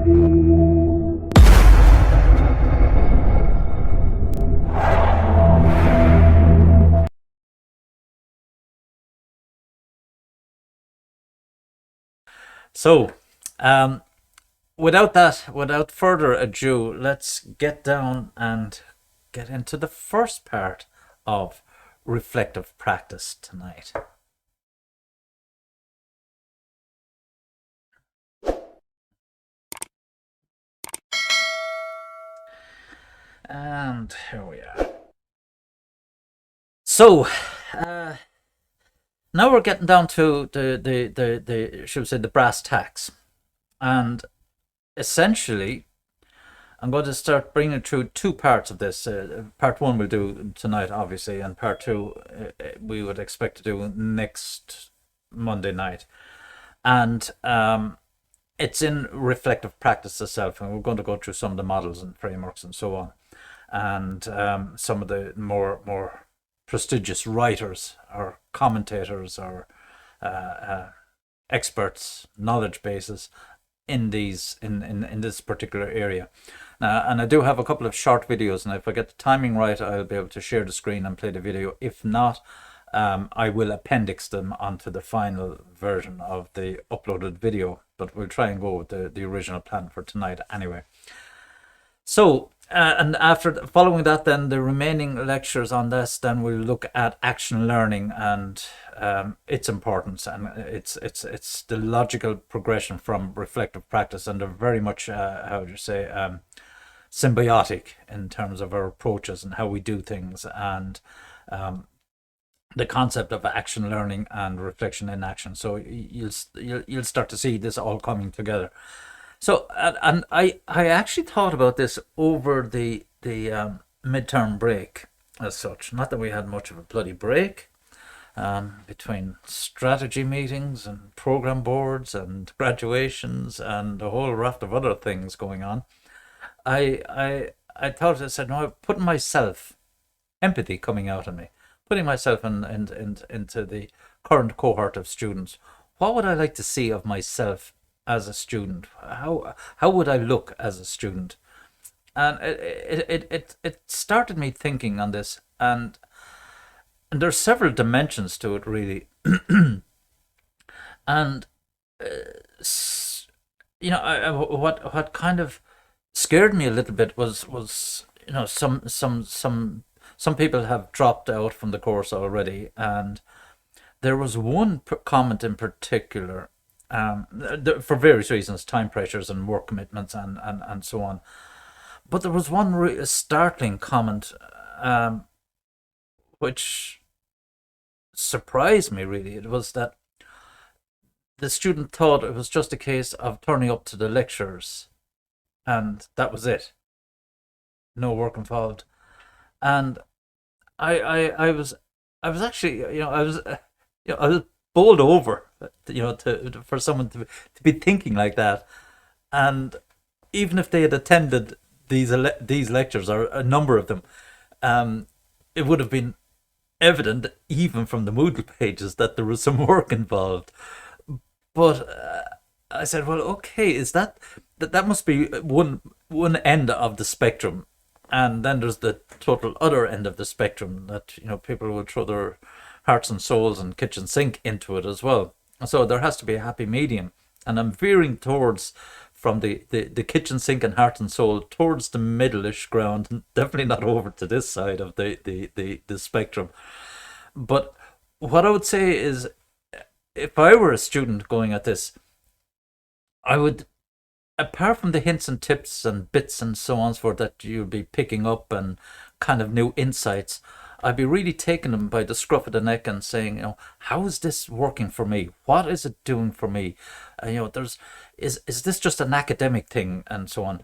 So, without further ado, let's get down and get into the first part of reflective practice tonight. And here we are. So, uh, now we're getting down to the should we say the brass tacks, and essentially I'm going to start bringing through two parts of this. Part one we'll do tonight, obviously, and part two we would expect to do next Monday night. And it's in reflective practice itself, and we're going to go through some of the models and frameworks and so on, and some of the more prestigious writers or commentators or experts, knowledge bases in this particular area. And I do have a couple of short videos, and if I get the timing right, I'll be able to share the screen and play the video. If not, I will appendix them onto the final version of the uploaded video, but we'll try and go with the original plan for tonight anyway. So, and after following that, then the remaining lectures on this, then we'll look at action learning and its importance, and it's the logical progression from reflective practice, and they're very much how do you say symbiotic in terms of our approaches and how we do things, and the concept of action learning and reflection in action. So you'll start to see this all coming together. So and I actually thought about this over the midterm break as such. Not that we had much of a bloody break between strategy meetings and program boards and graduations and a whole raft of other things going on. I thought, I said, no, I'm putting myself, empathy coming out of me, putting myself into the current cohort of students. What would I like to see of myself as a student? How would I look as a student? And it started me thinking on this, and there's several dimensions to it, really. And what kind of scared me a little bit was some people have dropped out from the course already, and there was one comment in particular, for various reasons, time pressures and work commitments and so on. But there was one startling comment which surprised me, really. It was that the student thought it was just a case of turning up to the lectures and that was it. No work involved. And I was actually, I was bowled over, for someone to be thinking like that. And even if they had attended these lectures, or a number of them, it would have been evident even from the Moodle pages that there was some work involved. But I said, well, okay, is that must be one end of the spectrum, and then there's the total other end of the spectrum that people will throw their hearts and souls and kitchen sink into it as well. So there has to be a happy medium, and I'm veering towards from the kitchen sink and heart and soul towards the middle-ish ground, definitely not over to this side of the spectrum. But what I would say is, if I were a student going at this, I would, apart from the hints and tips and bits and so on for that you'll be picking up and kind of new insights, I'd be really taking them by the scruff of the neck and saying, how is this working for me? What is it doing for me? Is this just an academic thing and so on?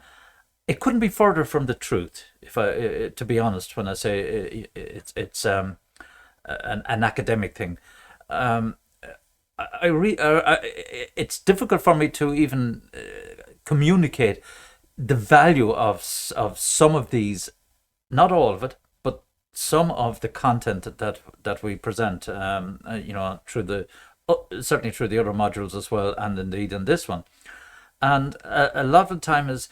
It couldn't be further from the truth, if to be honest, when I say it's an academic thing. It's difficult for me to even communicate the value of some of these, not all of it, but some of the content that we present, through certainly through the other modules as well, and indeed in this one. And a lot of the time is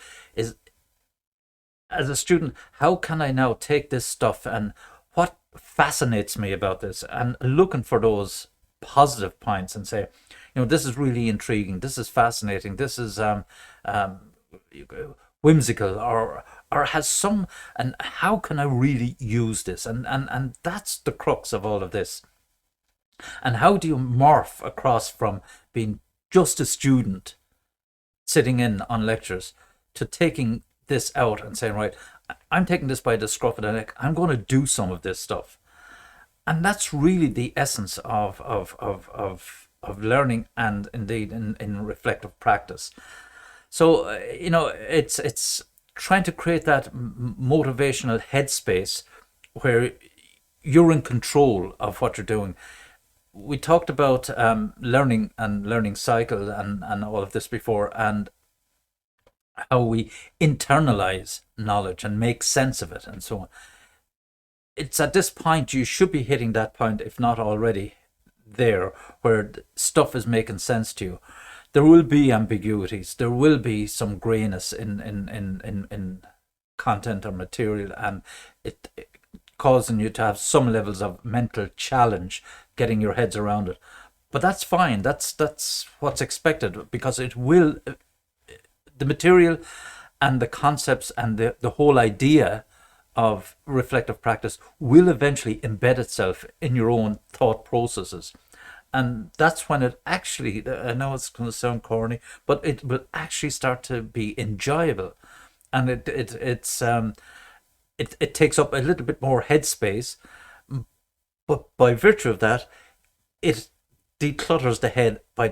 as a student, how can I now take this stuff and what fascinates me about this, and looking for those positive points and say, this is really intriguing, this is fascinating, this is um, whimsical, or has some, and how can I really use this? And that's the crux of all of this. And how do you morph across from being just a student sitting in on lectures to taking this out and saying, right, I'm taking this by the scruff of the neck, I'm going to do some of this stuff. And that's really the essence of learning, and indeed in reflective practice. So it's trying to create that motivational headspace where you're in control of what you're doing. We talked about learning and learning cycle and all of this before, and how we internalize knowledge and make sense of it and so on. It's at this point you should be hitting that point, if not already there, where stuff is making sense to you. There will be ambiguities, there will be some grayness in content or material, and it causing you to have some levels of mental challenge getting your heads around it. But that's fine, that's what's expected, because it will, the material and the concepts and the whole idea of reflective practice will eventually embed itself in your own thought processes. And that's when it actually, I know it's going to sound corny, but it will actually start to be enjoyable. And it takes up a little bit more headspace, but by virtue of that, it declutters the head by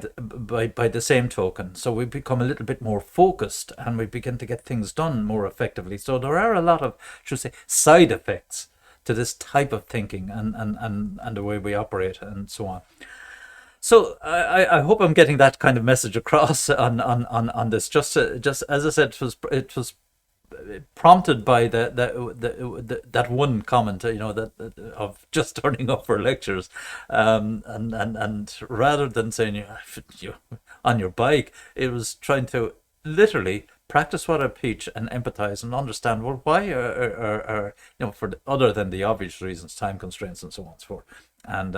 the same token. So we become a little bit more focused, and we begin to get things done more effectively. So there are a lot of, should I say, side effects to this type of thinking and the way we operate and so on. So I hope I'm getting that kind of message across on this. Just as I said, it was prompted by that one comment, that of just turning up for lectures, and rather than saying you on your bike, it was trying to literally practice what I teach and empathize and understand, well, why are for other than the obvious reasons, time constraints and so on and so forth, and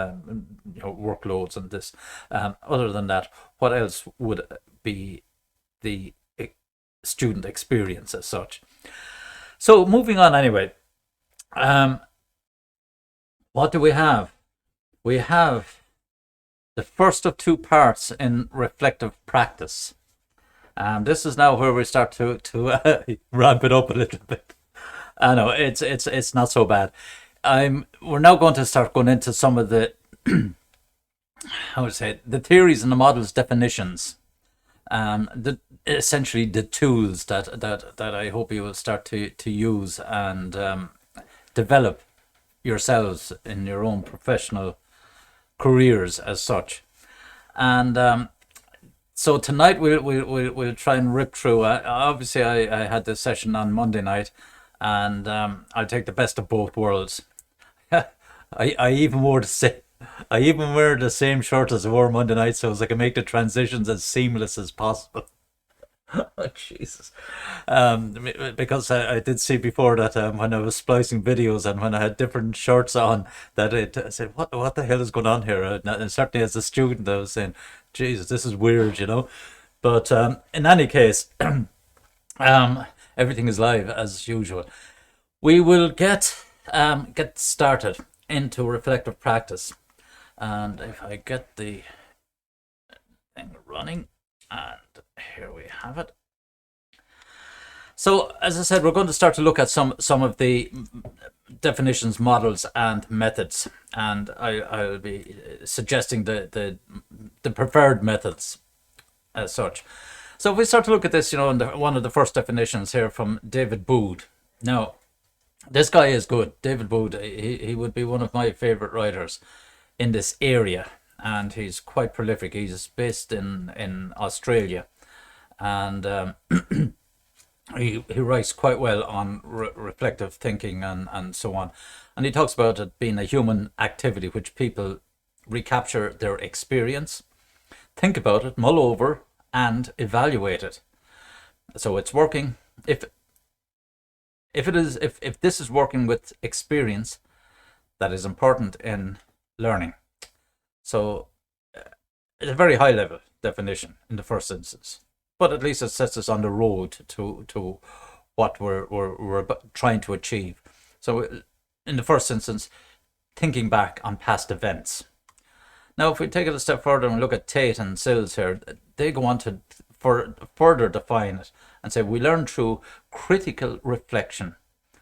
workloads and this, other than that, what else would be the student experience as such? So moving on anyway, what do we have? We have the first of two parts in reflective practice. This is now where we start to ramp it up a little bit. I know it's not so bad. We're now going to start going into some of the how to say it, the theories and the models definitions, essentially the tools that I hope you will start to use and develop yourselves in your own professional careers as such. And so tonight we'll try and rip through. Obviously, I had this session on Monday night, and I'll take the best of both worlds. I even wore the same shirt as I wore Monday night, so as I can make the transitions as seamless as possible. Oh, Jesus. Because I did see before that when I was splicing videos and when I had different shirts on, that I said, what the hell is going on here? And certainly as a student, I was saying, Jesus, this is weird, But in any case, everything is live as usual. We will get started into reflective practice. And if I get the thing running, and here we have it. So, as I said, we're going to start to look at some of the definitions, models, and methods, and I'll be suggesting the preferred methods as such. So, if we start to look at this, in one of the first definitions here from David Boud. Now, this guy is good. David Boud, he would be one of my favorite writers in this area, and he's quite prolific. He's based in Australia, and he writes quite well on reflective thinking and so on. And he talks about it being a human activity which people recapture their experience, think about it, mull over, and evaluate it. So it's working. If this is working with experience, that is important in learning. So it's a very high level definition in the first instance, but at least it sets us on the road to what we're trying to achieve. So in the first instance, thinking back on past events. Now, if we take it a step further and look at Tate and Sills here, they go on to further define it and say we learn through critical reflection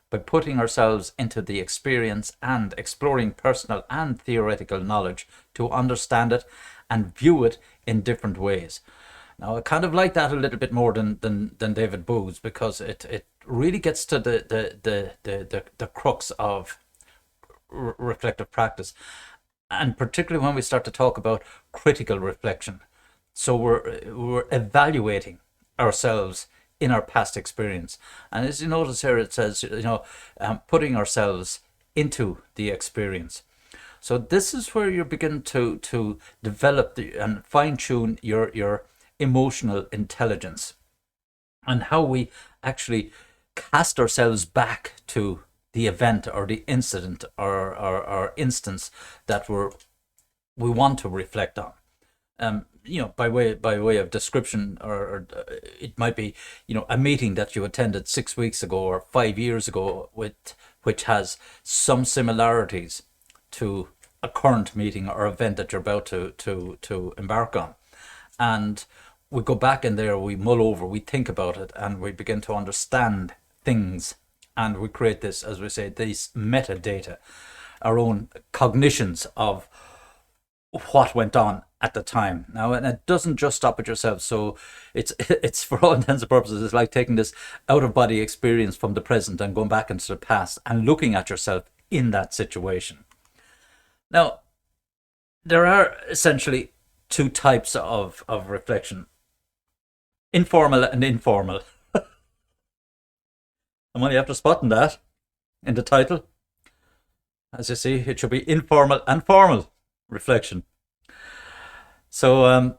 by putting ourselves into the experience and exploring personal and theoretical knowledge to understand it and view it in different ways. Now, I kind of like that a little bit more than David Booth, because it really gets to the crux of reflective practice, and particularly when we start to talk about critical reflection. So we're evaluating ourselves in our past experience, and as you notice here, it says putting ourselves into the experience. So this is where you begin to develop and fine tune your emotional intelligence, and how we actually cast ourselves back to the event or the incident or instance that we want to reflect on. By way of description, or it might be, a meeting that you attended 6 weeks ago or 5 years ago, which has some similarities to a current meeting or event that you're about to embark on. And we go back in there, we mull over, we think about it, and we begin to understand things, and we create this, as we say, these metadata, our own cognitions of what went on at the time. Now, and it doesn't just stop at yourself. So it's for all intents and purposes, it's like taking this out of body experience from the present and going back into the past and looking at yourself in that situation. Now, there are essentially two types of reflection: informal and informal. I'm only after spotting that in the title. As you see, it should be informal and formal reflection. So,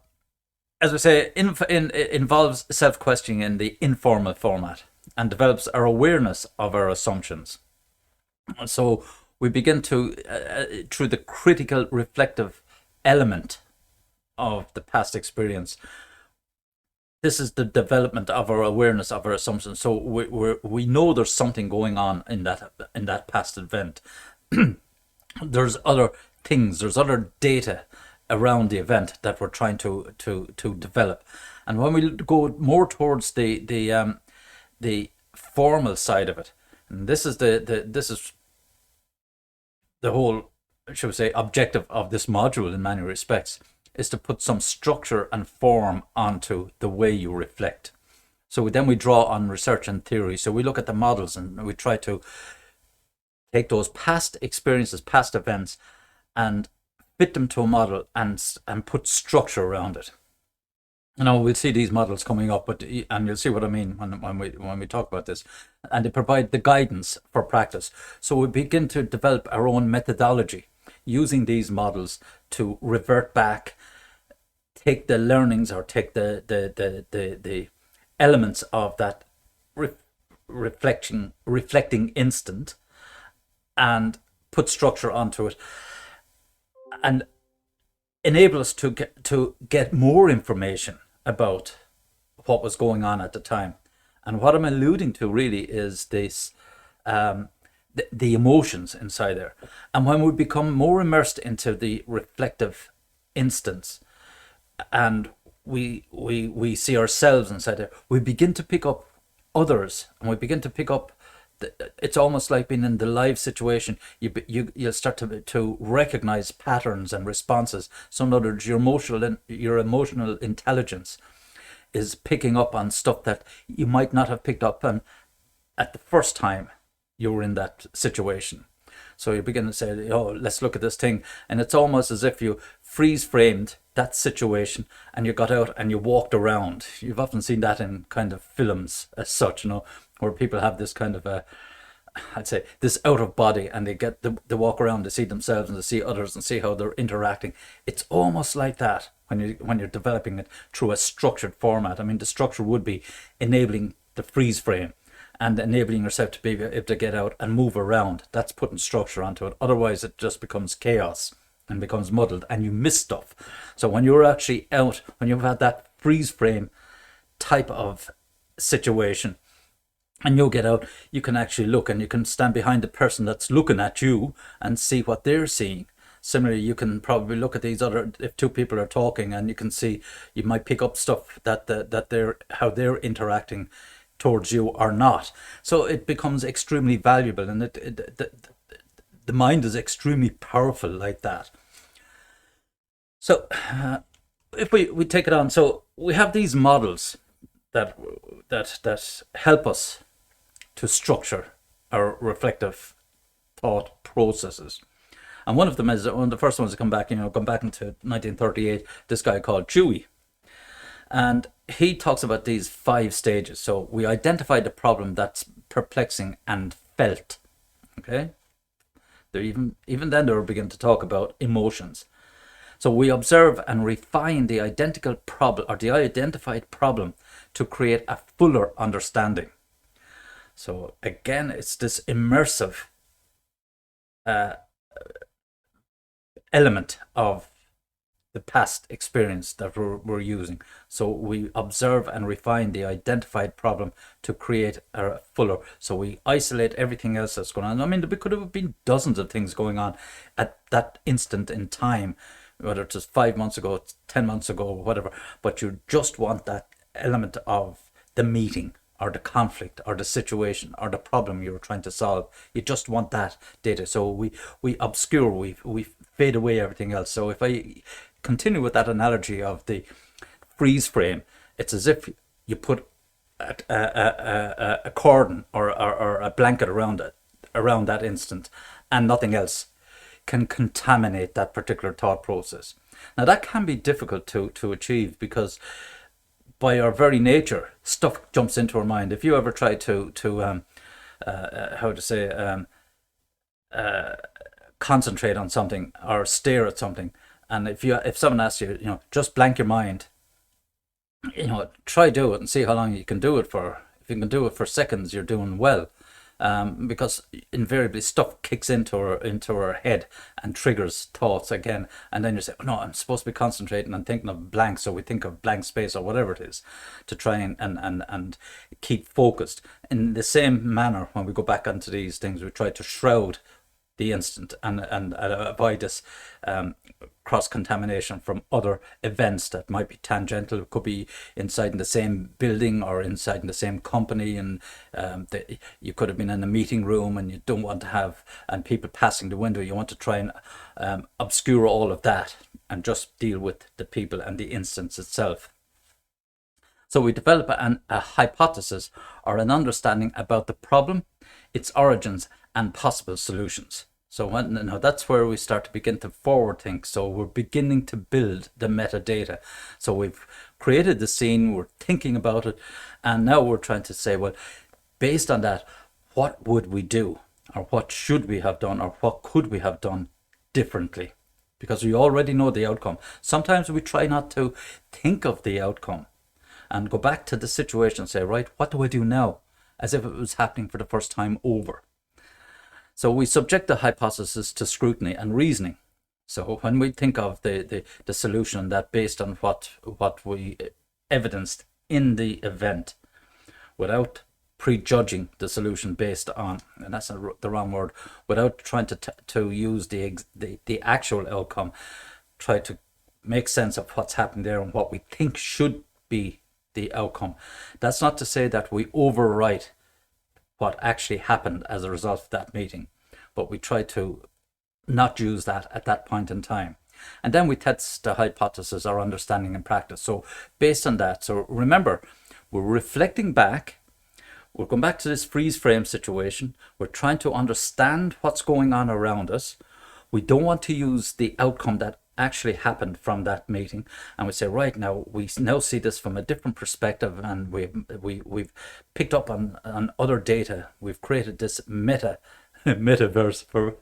as we say, it involves self-questioning in the informal format and develops our awareness of our assumptions. So we begin to, through the critical reflective element of the past experience, this is the development of our awareness of our assumptions. So we know there's something going on in that past event. There's other things, there's other data around the event that we're trying to develop. And when we go more towards the formal side of it, and this is the whole, should we say, objective of this module in many respects, is to put some structure and form onto the way you reflect. So then we draw on research and theory. So we look at the models and we try to take those past experiences, past events, and fit them to a model and put structure around it. Now we'll see these models coming up, and you'll see what I mean when we talk about this. And they provide the guidance for practice. So we begin to develop our own methodology using these models to revert back, take the learnings or take the elements of that reflecting instant and put structure onto it, and enable us to get more information about what was going on at the time. And what I'm alluding to really is this, the emotions inside there. And when we become more immersed into the reflective instance, and we see ourselves inside there, we begin to pick up others, and we begin to pick up. It's almost like being in the live situation. You'll start to recognize patterns and responses. So in other words, your emotional intelligence is picking up on stuff that you might not have picked up on at the first time you were in that situation. So you begin to say, oh, let's look at this thing. And it's almost as if you freeze framed that situation and you got out and you walked around. You've often seen that in kind of films as such, where people have this kind of I'd say this out of body, and they walk around to see themselves and to see others and see how they're interacting. It's almost like that when you're developing it through a structured format. I mean, the structure would be enabling the freeze frame and enabling yourself to be able to get out and move around. That's putting structure onto it. Otherwise, it just becomes chaos and becomes muddled, and you miss stuff. So when you're actually out, when you've had that freeze frame type of situation, and you'll get out, you can actually look, and you can stand behind the person that's looking at you and see what they're seeing. Similarly, you can probably look at these other, if two people are talking, and you can see, you might pick up stuff that they're, how they're interacting towards you or not. So it becomes extremely valuable, and the mind is extremely powerful like that. So if we take it on, so we have these models that help us to structure our reflective thought processes. And one of them is, one of the first ones to come back into 1938, this guy called Dewey. And he talks about these 5 stages. So we identify the problem that's perplexing and felt. Okay? They're even then they were beginning to talk about emotions. So we observe and refine the identical problem, or the identified problem, to create a fuller understanding. So again, it's this immersive element of the past experience that we're using. So we observe and refine the identified problem to create a fuller. So we isolate everything else that's going on. I mean, there could have been dozens of things going on at that instant in time, whether it's just 5 months ago, 10 months ago, whatever. But you just want that element of the meeting, or the conflict, or the situation, or the problem you're trying to solve. You just want that data. So we obscure, we fade away everything else. So if I continue with that analogy of the freeze frame, it's as if you put a cordon or a blanket around it, around that instant, and nothing else can contaminate that particular thought process. Now that can be difficult to achieve, because by our very nature, stuff jumps into our mind. If you ever try to concentrate on something or stare at something, and if someone asks you, just blank your mind, try do it and see how long you can do it for. If you can do it for seconds, you're doing well. Because invariably stuff kicks into our head and triggers thoughts again, and then you say, oh, no, I'm supposed to be concentrating and thinking of blank, so we think of blank space or whatever it is to try and keep focused. In the same manner, when we go back onto these things, we try to shroud the instant and avoid this cross-contamination from other events that might be tangential. It could be inside in the same building or inside in the same company, and you could have been in a meeting room and you don't want to have, and people passing the window. You want to try and obscure all of that and just deal with the people and the instance itself. So we develop a hypothesis or an understanding about the problem, its origins, and possible solutions. So that's where we start to begin to forward think. So we're beginning to build the metadata. So we've created the scene, we're thinking about it, and now we're trying to say, well, based on that, what would we do, or what should we have done, or what could we have done differently? Because we already know the outcome. Sometimes we try not to think of the outcome and go back to the situation and say, right, what do I do now? As if it was happening for the first time over. So we subject the hypothesis to scrutiny and reasoning. So when we think of the solution, that based on what we evidenced in the event, without prejudging the solution based on, and that's the wrong word, without trying to use the actual outcome, try to make sense of what's happened there and what we think should be the outcome. That's not to say that we overwrite what actually happened as a result of that meeting, but we try to not use that at that point in time. And then we test the hypothesis or understanding in practice. So based on that, so remember, we're reflecting back, we're going back to this freeze frame situation, we're trying to understand what's going on around us. We don't want to use the outcome that actually happened from that meeting, and we say, right, now we now see this from a different perspective, and we've picked up on other data. We've created this metaverse for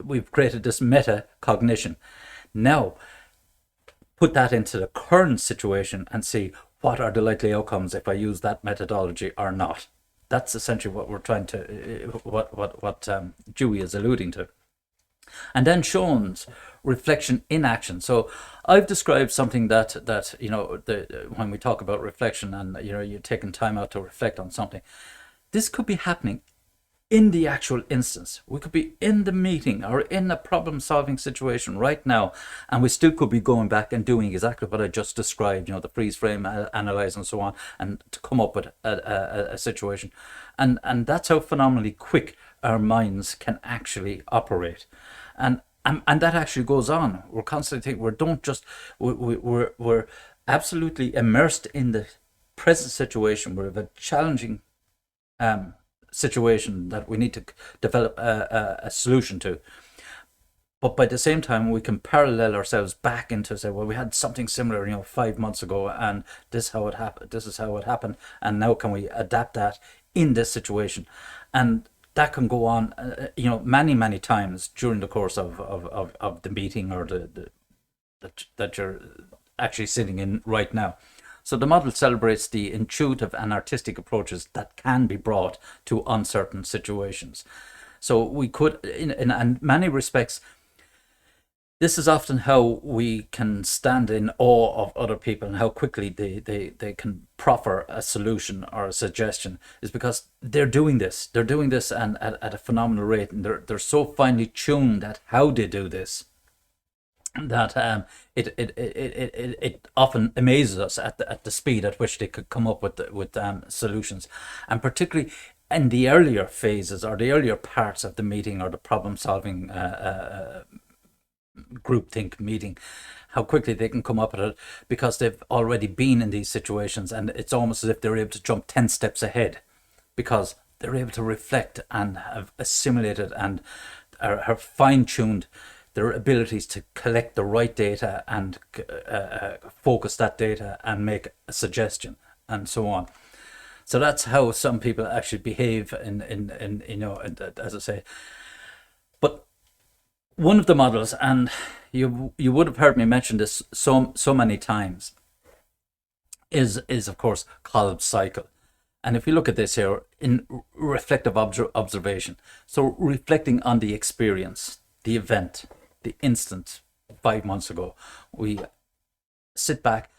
we've created this meta cognition. Now put that into the current situation and see what are the likely outcomes if I use that methodology or not. That's essentially what we're trying to, what Dewey is alluding to. And then Sean's reflection in action. So I've described something that when we talk about reflection and you're taking time out to reflect on something, this could be happening in the actual instance. We could be in the meeting or in a problem solving situation right now, and we still could be going back and doing exactly what I just described, the freeze frame, analyze and so on, and to come up with a situation. And that's how phenomenally quick our minds can actually operate. And that actually goes on. We're constantly thinking, we're absolutely immersed in the present situation. We have a challenging situation that we need to develop a solution to. But by the same time, we can parallel ourselves back into say, well, we had something similar, 5 months ago, and this how it happened. This is how it happened, and now can we adapt that in this situation? And that can go on, many times during the course of the meeting or that you're actually sitting in right now. So the model celebrates the intuitive and artistic approaches that can be brought to uncertain situations. So we could, in many respects, this is often how we can stand in awe of other people and how quickly they can proffer a solution or a suggestion, is because they're doing this and at a phenomenal rate, and they're so finely tuned at how they do this that it often amazes us at the speed at which they could come up with solutions, and particularly in the earlier phases or the earlier parts of the meeting or the problem solving groupthink meeting, how quickly they can come up with it because they've already been in these situations, and it's almost as if they're able to jump 10 steps ahead because they're able to reflect and have assimilated and are fine-tuned their abilities to collect the right data and focus that data and make a suggestion and so on. So that's how some people actually behave in as I say. But one of the models, and you would have heard me mention this so many times, is of course Kolb's cycle. And if you look at this here in reflective observation, so reflecting on the experience, the event, the instant 5 months ago, we sit back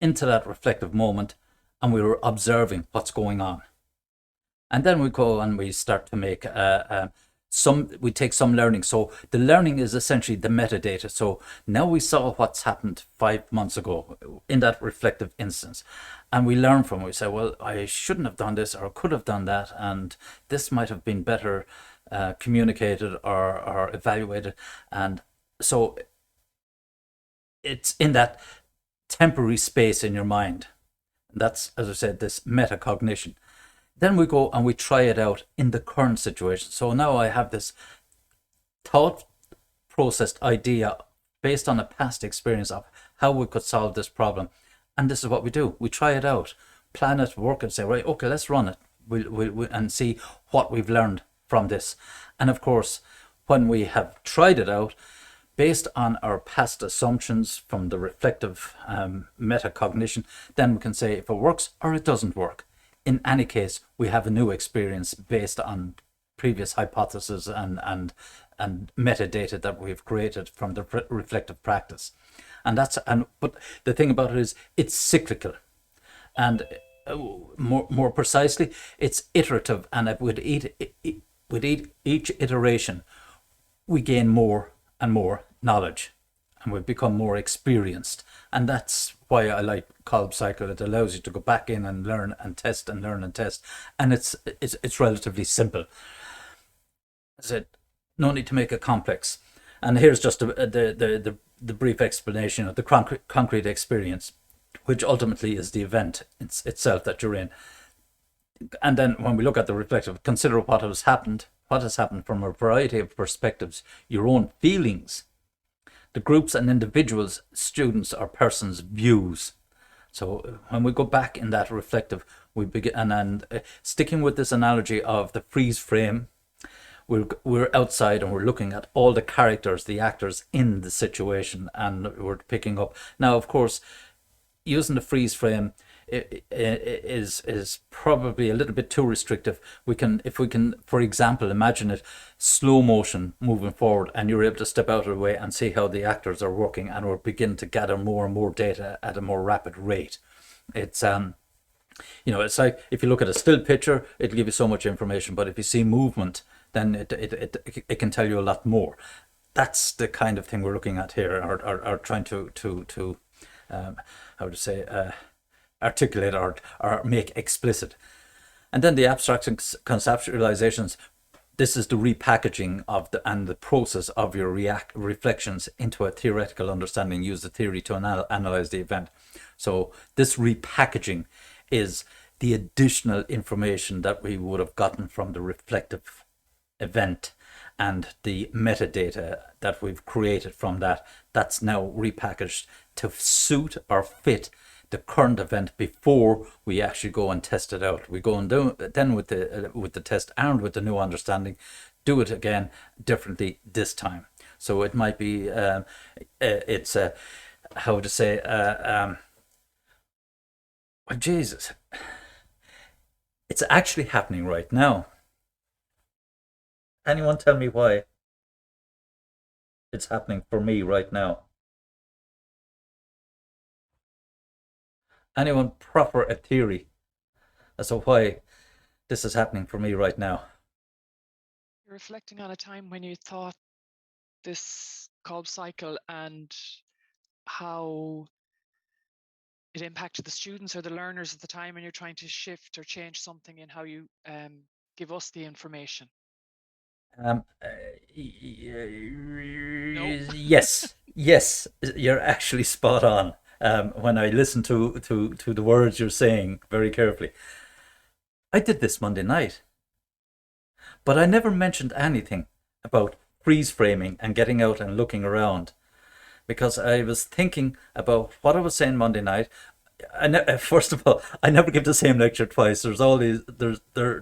into that reflective moment and we were observing what's going on. And then we go and we start to make we take some learning. So the learning is essentially the metadata. So now we saw what's happened 5 months ago in that reflective instance, and we learn from it. We say, well, I shouldn't have done this or could have done that, and this might have been better communicated or evaluated. And so it's in that temporary space in your mind. That's, as I said, this metacognition. Then we go and we try it out in the current situation. So now I have this thought processed idea based on a past experience of how we could solve this problem. And this is what we do. We try it out, plan it, work it, say, right, okay, let's run it. We'll and see what we've learned from this. And of course, when we have tried it out, based on our past assumptions from the reflective metacognition, then we can say if it works or it doesn't work. In any case, we have a new experience based on previous hypotheses and metadata that we've created from the reflective practice. But the thing about it is it's cyclical, and more precisely, it's iterative, and with each iteration, we gain more and more knowledge, and we become more experienced. And that's why I like Kolb's cycle. It allows you to go back in and learn and test and learn and test, and it's relatively simple. As I said, no need to make it complex. And here's just the brief explanation of the concrete experience, which ultimately is the event itself that you're in. And then when we look at the reflective, consider what has happened from a variety of perspectives, your own feelings, the groups and individuals, students or persons' views. So when we go back in that reflective, we begin and sticking with this analogy of the freeze frame, we're outside and we're looking at all the characters, the actors in the situation, and we're picking up. Now, of course, using the freeze frame is probably a little bit too restrictive. If we can, for example, imagine it slow motion moving forward, and you're able to step out of the way and see how the actors are working, and we're beginning to gather more and more data at a more rapid rate. It's it's like if you look at a still picture, it'll give you so much information, but if you see movement, then it can tell you a lot more. That's the kind of thing we're looking at here, or trying to how to say, articulate or make explicit. And then the abstracts and conceptualizations. This is the repackaging of the process of your reflections into a theoretical understanding. Use the theory to analyze the event. So this repackaging is the additional information that we would have gotten from the reflective event, and the metadata that we've created from that, that's now repackaged to suit or fit the current event before we actually go and test it out. We go and do then with the test armed with the new understanding, do it again differently this time. So it might be it's how to say oh, Jesus, it's actually happening right now. Anyone tell me why it's happening for me right now? Anyone proffer a theory as to why this is happening for me right now? You're reflecting on a time when you thought this Kolb cycle and how it impacted the students or the learners at the time, and you're trying to shift or change something in how you give us the information. Um, No. yes, yes, you're actually spot on. When I listen to the words you're saying very carefully, I did this Monday night, but I never mentioned anything about freeze framing and getting out and looking around, because I was thinking about what I was saying Monday night. First of all, I never give the same lecture twice. There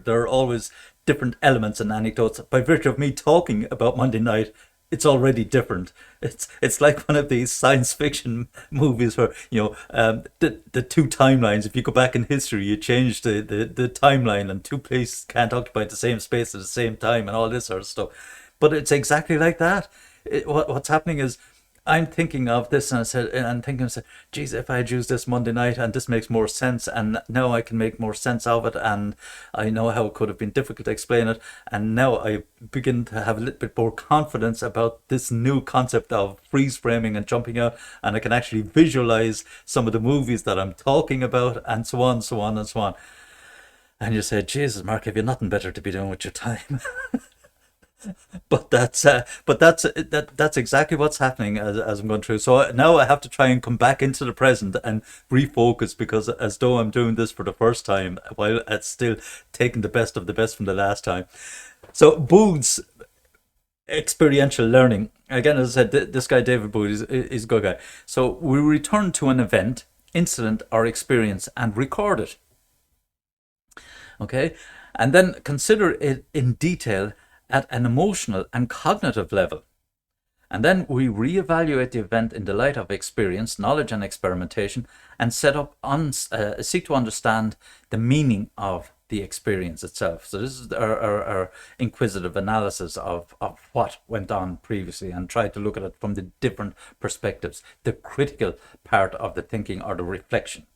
are always different elements and anecdotes. By virtue of me talking about Monday night, it's already different. It's like one of these science fiction movies where the two timelines. If you go back in history, you change the timeline, and two places can't occupy the same space at the same time, and all this sort of stuff. But it's exactly like that. What's happening is, I'm thinking of this, and I said, geez, if I had used this Monday night, and this makes more sense, and now I can make more sense of it, and I know how it could have been difficult to explain it, and now I begin to have a little bit more confidence about this new concept of freeze framing and jumping out, and I can actually visualize some of the movies that I'm talking about, and so on, so on, and so on. And you say, Jesus, Mark, have you nothing better to be doing with your time? But that's exactly what's happening as I'm going through. So now I have to try and come back into the present and refocus, because as though I'm doing this for the first time, while it's still taking the best of the best from the last time. So Booth's experiential learning, again, as I said, this guy David Booth is a good guy. So we return to an event, incident, or experience and record it. Okay, and then consider it in detail at an emotional and cognitive level. And then we reevaluate the event in the light of experience, knowledge, and experimentation, and seek to understand the meaning of the experience itself. So this is our inquisitive analysis of what went on previously, and try to look at it from the different perspectives, the critical part of the thinking or the reflection.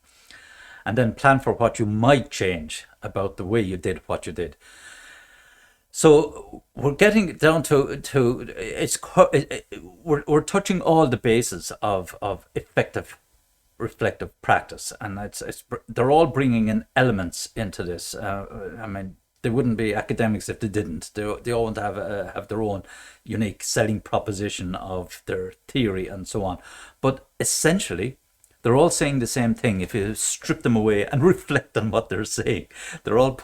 And then plan for what you might change about the way you did what you did. So we're getting down to we're touching all the bases of effective reflective practice, and they're all bringing in elements into this. I mean, they wouldn't be academics if they didn't. They all want to have their own unique selling proposition of their theory and so on, but essentially they're all saying the same thing. If you strip them away and reflect on what they're saying, they're all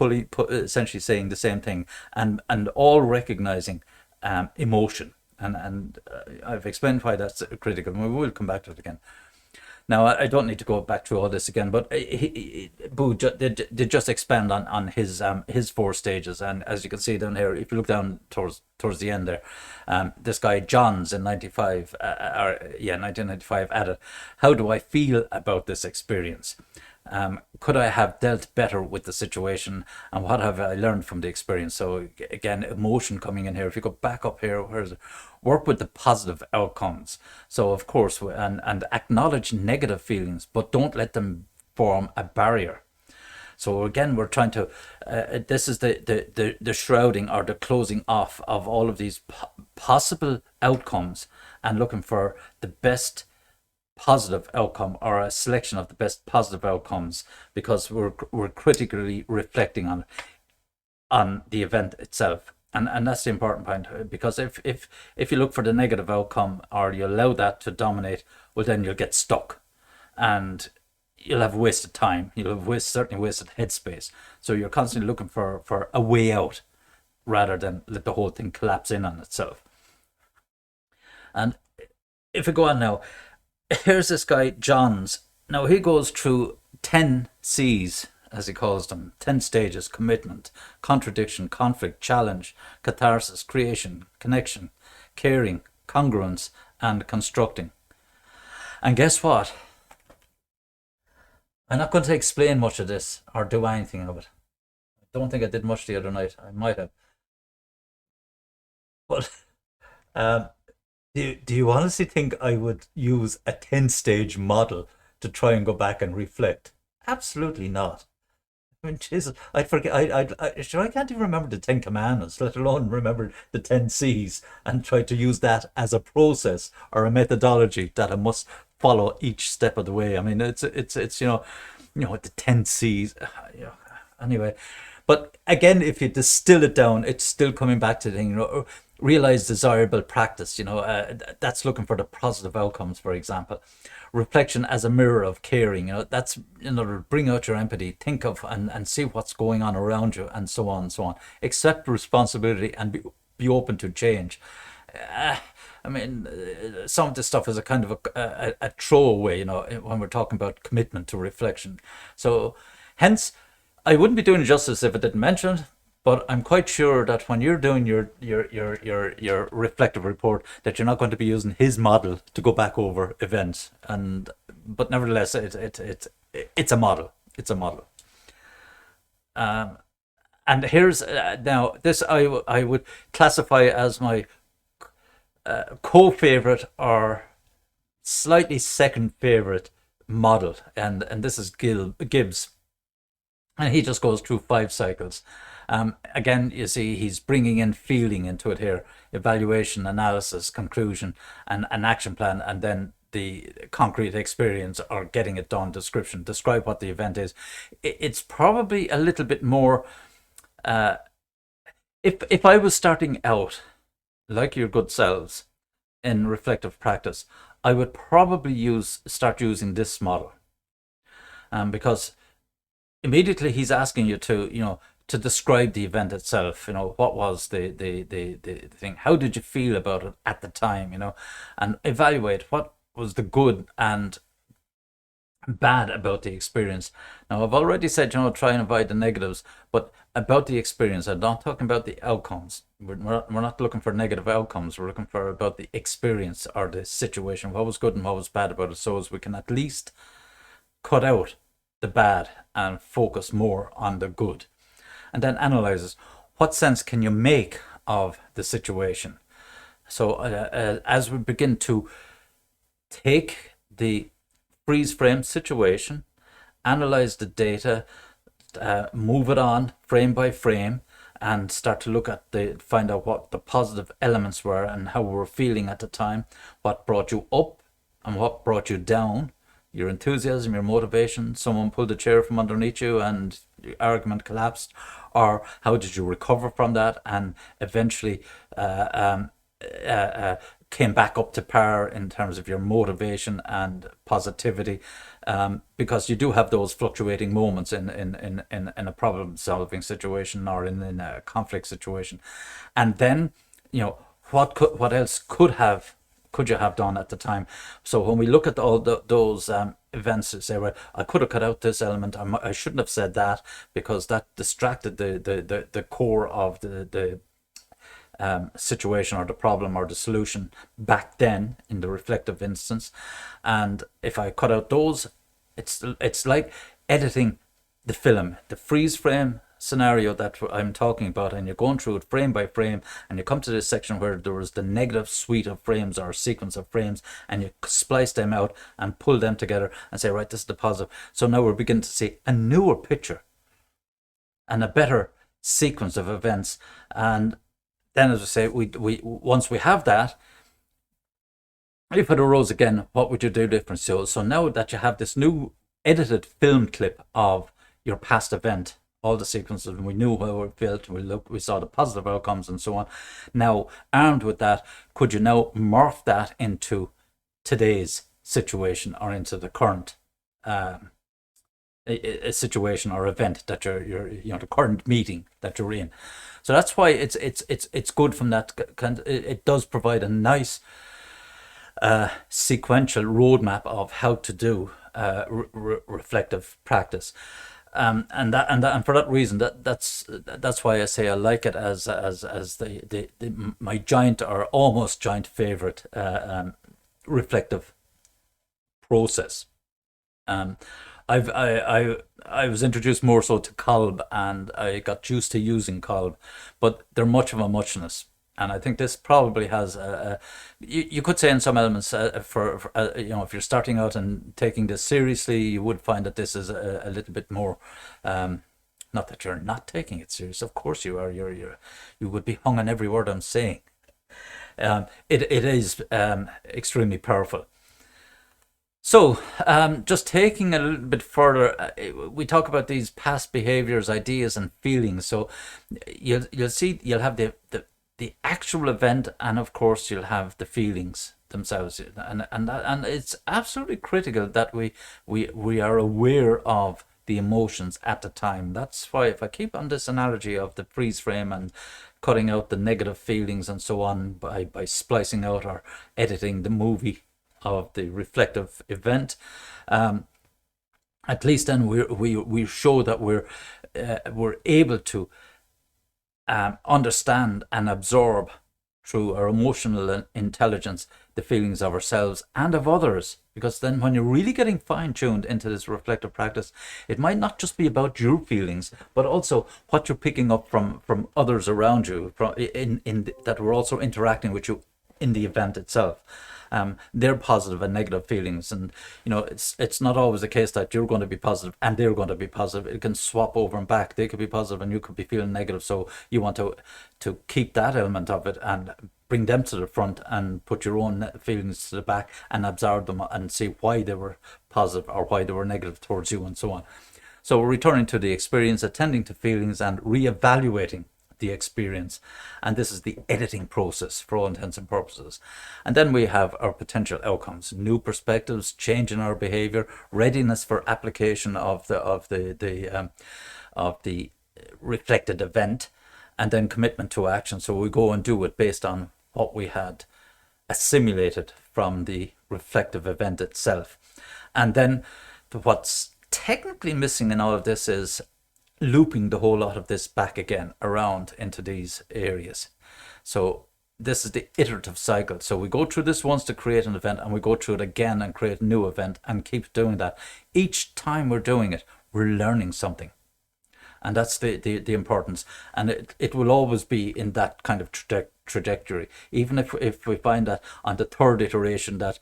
essentially saying the same thing, and all recognizing emotion. And I've explained why that's critical, and we will come back to it again. Now, I don't need to go back through all this again, but Boo did just expand on his four stages, and as you can see down here, if you look down towards the end there, this guy Johns in 1995 added, "How do I feel about this experience? Could I have dealt better with the situation, and what have I learned from the experience?" So again, emotion coming in here. If you go back up here, where's it? Work with the positive outcomes. So of course, and acknowledge negative feelings, but don't let them form a barrier. So again, we're trying to. This is the shrouding or the closing off of all of these possible outcomes, and looking for the best positive outcome, or a selection of the best positive outcomes, because we're critically reflecting on the event itself. And that's the important point, because if you look for the negative outcome, or you allow that to dominate, well, then you'll get stuck, and you'll have wasted time. You'll have certainly wasted headspace. So you're constantly looking for a way out, rather than let the whole thing collapse in on itself. And if we go on now, here's this guy Johns. Now he goes through 10 C's, as he calls them, 10 stages: commitment, contradiction, conflict, challenge, catharsis, creation, connection, caring, congruence, and constructing. And guess what? I'm not going to explain much of this or do anything of it. I don't think I did much the other night. I might have. But do you honestly think I would use a 10-stage model to try and go back and reflect? Absolutely not. I mean, Jesus, I'd forget. I can't even remember the 10 commandments, let alone remember the 10 C's, and try to use that as a process or a methodology that I must follow each step of the way. I mean, it's the 10 C's. Anyway, but again, if you distill it down, it's still coming back to the thing. Realize desirable practice. That's looking for the positive outcomes. For example, reflection as a mirror of caring. That's bring out your empathy, think of and see what's going on around you, and so on and so on. Accept responsibility and be open to change. I mean, some of this stuff is a kind of a throwaway, when we're talking about commitment to reflection. So, hence, I wouldn't be doing justice if I didn't mention it. But I'm quite sure that when you're doing your reflective report, that you're not going to be using his model to go back over events. But nevertheless, it's a model. It's a model. And here's now this I would classify as my co-favorite or slightly second favorite model, and this is Gibbs, and he just goes through 5 cycles. Again, you see, he's bringing in feeling into it here: evaluation, analysis, conclusion, and an action plan, and then the concrete experience, or getting it done, description. Describe what the event is. It's probably a little bit more. If I was starting out, like your good selves, in reflective practice, I would probably start using this model, because immediately he's asking you to describe the event itself. What was the thing? How did you feel about it at the time? And evaluate what was the good and bad about the experience. Now, I've already said, try and avoid the negatives, but about the experience, I'm not talking about the outcomes. We're not looking for negative outcomes. We're looking for about the experience or the situation, what was good and what was bad about it, so as we can at least cut out the bad and focus more on the good. And then analyzes, what sense can you make of the situation? So as we begin to take the freeze frame situation, analyze the data, move it on frame by frame, and start to find out what the positive elements were and how we were feeling at the time, what brought you up and what brought you down, your enthusiasm, your motivation, someone pulled a chair from underneath you and the argument collapsed, or how did you recover from that and eventually came back up to par in terms of your motivation and positivity, because you do have those fluctuating moments in a problem solving situation or in a conflict situation. And then what else could have could you have done at the time? So when we look at all those events, to say, right, I could have cut out this element. I shouldn't have said that because that distracted the core of the situation or the problem or the solution back then in the reflective instance. And if I cut out those, it's like editing the film, the freeze frame scenario that I'm talking about, and you're going through it frame by frame, and you come to this section where there was the negative suite of frames or sequence of frames, and you splice them out and pull them together and say, right, this is the positive. So now we're beginning to see a newer picture and a better sequence of events. And then, as I say, we once we have that, if it arose again, what would you do different? So now that you have this new edited film clip of your past event, all the sequences, and we knew how it felt, we saw the positive outcomes and so on. Now, armed with that, could you now morph that into today's situation or into the current a situation or event that you're the current meeting that you're in? So that's why it's good from that. It does provide a nice sequential roadmap of how to do reflective practice. And for that reason, that's why I say I like it as my giant or almost giant favorite reflective process. I was introduced more so to Kolb, and I got used to using Kolb, but they're much of a muchness. And I think this probably has you could say in some elements for if you're starting out and taking this seriously, you would find that this is a little bit more. Not that you're not taking it serious, of course you are. You would be hung on every word I'm saying. It is extremely powerful. So, just taking a little bit further, we talk about these past behaviors, ideas, and feelings. So, you'll see you'll have the actual event, and of course you'll have the feelings themselves, and it's absolutely critical that we are aware of the emotions at the time. That's why, if I keep on this analogy of the freeze frame and cutting out the negative feelings and so on by splicing out or editing the movie of the reflective event, at least then we show that we're able to understand and absorb through our emotional intelligence the feelings of ourselves and of others. Because then when you're really getting fine-tuned into this reflective practice, it might not just be about your feelings, but also what you're picking up from others around you, that we're also interacting with you in the event itself. Their positive and negative feelings, and it's not always the case that you're going to be positive and they're going to be positive. It can swap over and back. They could be positive and you could be feeling negative, so you want to keep that element of it and bring them to the front and put your own feelings to the back and absorb them and see why they were positive or why they were negative towards you, and so on. So we're returning to the experience, attending to feelings, and re-evaluating the experience. And this is the editing process for all intents and purposes. And then we have our potential outcomes, new perspectives, change in our behavior, readiness for application of the reflected event, and then commitment to action. So we go and do it based on what we had assimilated from the reflective event itself. And then what's technically missing in all of this is looping the whole lot of this back again around into these areas. So this is the iterative cycle. So we go through this once to create an event, and we go through it again and create a new event and keep doing that. Each time we're doing it, we're learning something. And that's the importance. And it will always be in that kind of trajectory. Even if we find that on the third iteration that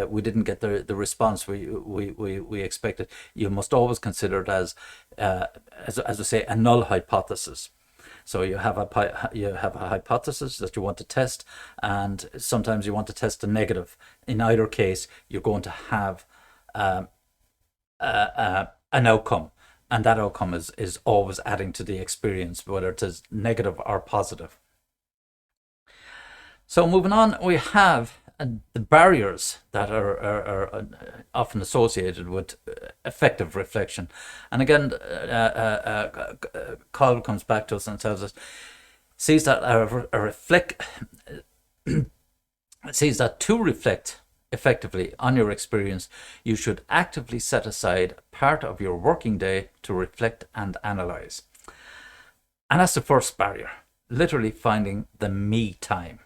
we didn't get the response we expected, you must always consider it as I say, a null hypothesis. So you have a hypothesis that you want to test, and sometimes you want to test the negative. In either case, you're going to have an outcome. And that outcome is always adding to the experience, whether it is negative or positive. So moving on, we have the barriers that are often associated with effective reflection. And again, Kolb comes back to us and tells us, sees that It says that to reflect effectively on your experience, you should actively set aside part of your working day to reflect and analyze. And that's the first barrier, literally finding the me time.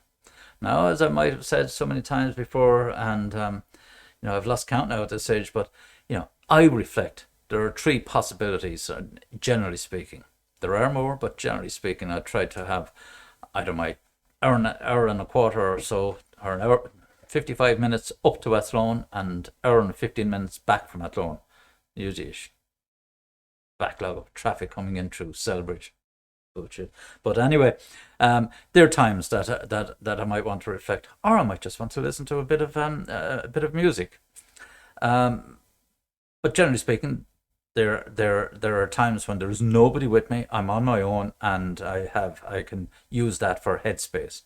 Now, as I might have said so many times before, and I've lost count now at this stage, but I reflect. There are three possibilities, generally speaking. There are more, but generally speaking, I try to have either my hour and a quarter or so, or an hour, 55 minutes up to Athlone, and hour and 15 minutes back from Athlone. Usually, backlog of traffic coming in through Selbridge. Bullshit. But anyway, there are times that I might want to reflect, or I might just want to listen to a bit of music. But generally speaking, there are times when there is nobody with me. I'm on my own, and I can use that for headspace.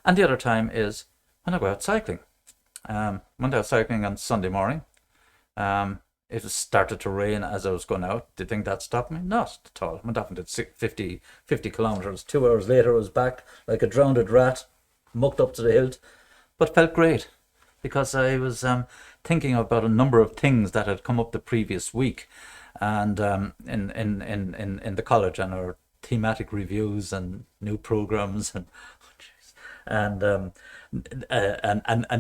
And the other time is when I go out cycling. Went out cycling on Sunday morning. It started to rain as I was going out. Did you think that stopped me? Not at all. I went off and did 50 kilometres. 2 hours later, I was back like a drowned rat, mucked up to the hilt, but felt great because I was thinking about a number of things that had come up the previous week, and in the college, and our thematic reviews and new programs and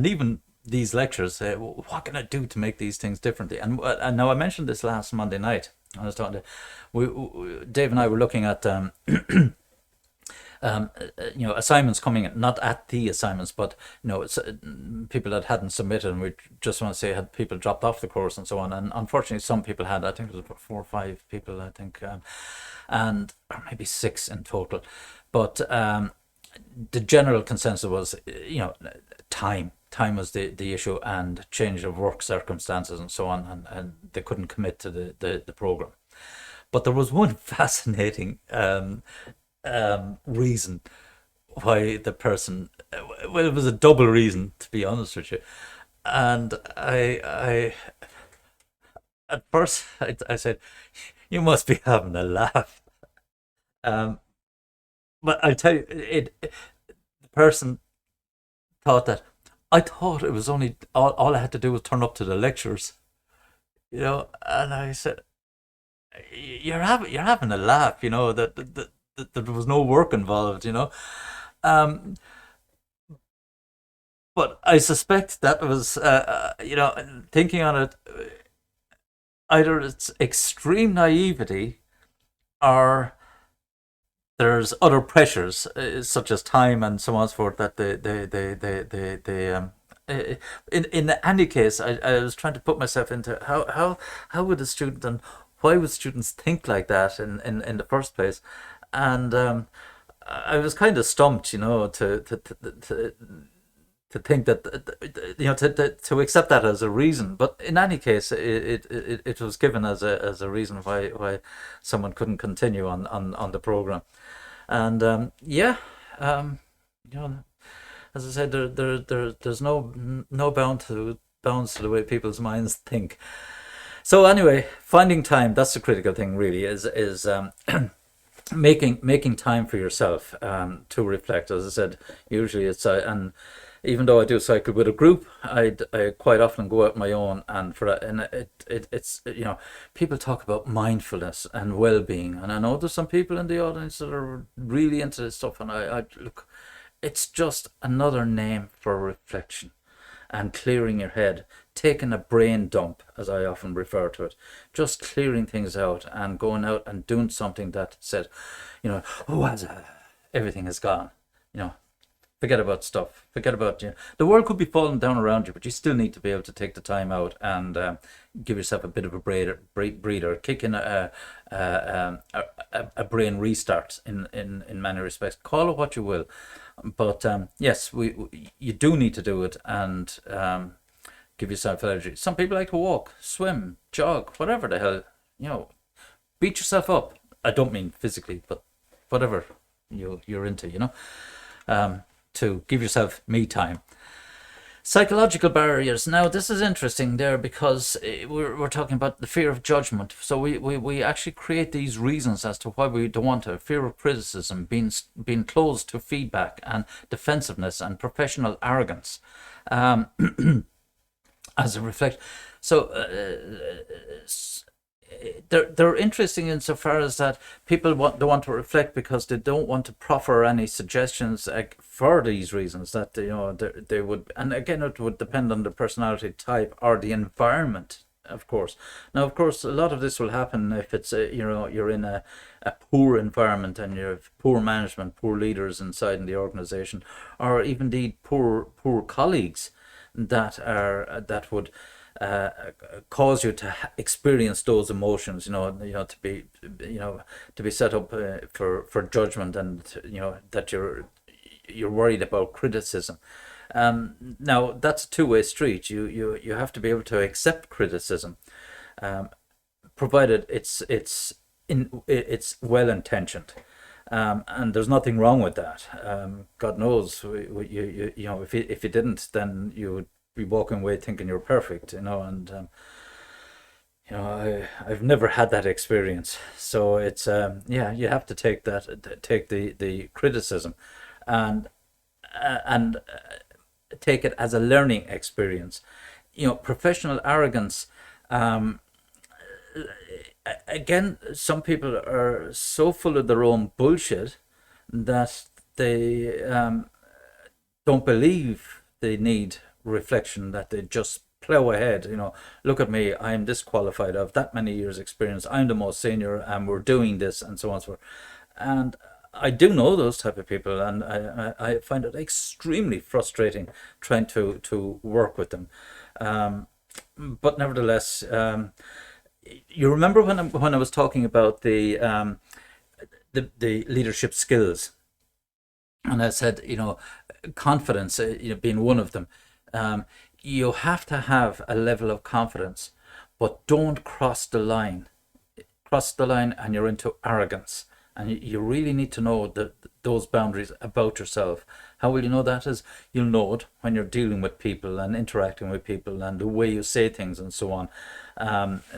even these lectures. What can I do to make these things differently? And now I mentioned this last Monday night. I was talking to Dave and I were looking at assignments coming in, not at the assignments, but it's people that hadn't submitted, and we just want to say had people dropped off the course and so on. And unfortunately, some people had. I think it was about 4 or 5 people. I think, and or maybe 6 in total. But the general consensus was, time was the issue, and change of work circumstances and so on, and they couldn't commit to the program. But there was one fascinating reason why the person, well, it was a double reason, to be honest with you. And I at first I said, you must be having a laugh. But I tell you, the person thought that I thought it was only all I had to do was turn up to the lectures, and I said, you're having a laugh, that there was no work involved, but I suspect that was, thinking on it, either it's extreme naivety, or there's other pressures, such as time and so on and so forth, that in any case, I was trying to put myself into how would a student, and why would students think like that in the first place. And I was kind of stumped, to think that, to accept that as a reason. But in any case, it was given as a reason why someone couldn't continue on the program. And as I said, there's no bounds to the way people's minds think. So anyway, finding time, that's the critical thing, really, is making time for yourself, to reflect. As I said, usually it's and even though I do cycle with a group, I quite often go out on my own, and for that, and it's people talk about mindfulness and well-being, and I know there's some people in the audience that are really into this stuff, and I look, it's just another name for reflection and clearing your head, taking a brain dump, as I often refer to it, just clearing things out and going out and doing something that said, everything is gone, forget about stuff. Forget about the world could be falling down around you, but you still need to be able to take the time out and give yourself a bit of a breather, kick in a brain restart in many respects. Call it what you will, but yes, you do need to do it, and give yourself energy. Some people like to walk, swim, jog, whatever the hell, beat yourself up. I don't mean physically, but whatever you're into, to give yourself me time. Psychological barriers. Now, this is interesting there because we're talking about the fear of judgment. So we actually create these reasons as to why we don't want to. Fear of criticism, being closed to feedback, and defensiveness and professional arrogance. Um, as a reflect. So they're interesting insofar as that people they want to reflect because they don't want to proffer any suggestions for these reasons that they would, and again it would depend on the personality type or the environment, of course. Now, of course, a lot of this will happen if it's you're in a poor environment and you have poor management, poor leaders inside in the organization, or even indeed poor colleagues that would cause you to experience those emotions, to be set up for judgment, and that you're worried about criticism. Now that's a two-way street. You have to be able to accept criticism, provided it's well intentioned. And there's nothing wrong with that. God knows, if you didn't, then you would be walking away thinking you're perfect, and I've never had that experience. So it's you have to take the criticism, and take it as a learning experience. Professional arrogance. Again, some people are so full of their own bullshit that they don't believe they need reflection, that they just plow ahead. Look at me, I'm this qualified, I've that many years experience, I'm the most senior, and we're doing this, and so on and so forth. And I do know those type of people, and I find it extremely frustrating trying to work with them. But nevertheless, you remember when I was talking about the leadership skills, and I said, confidence, being one of them. You have to have a level of confidence, but don't cross the line. Cross the line, and you're into arrogance. And you really need to know those boundaries about yourself. How will you know that? Is you'll know it when you're dealing with people and interacting with people, and the way you say things and so on.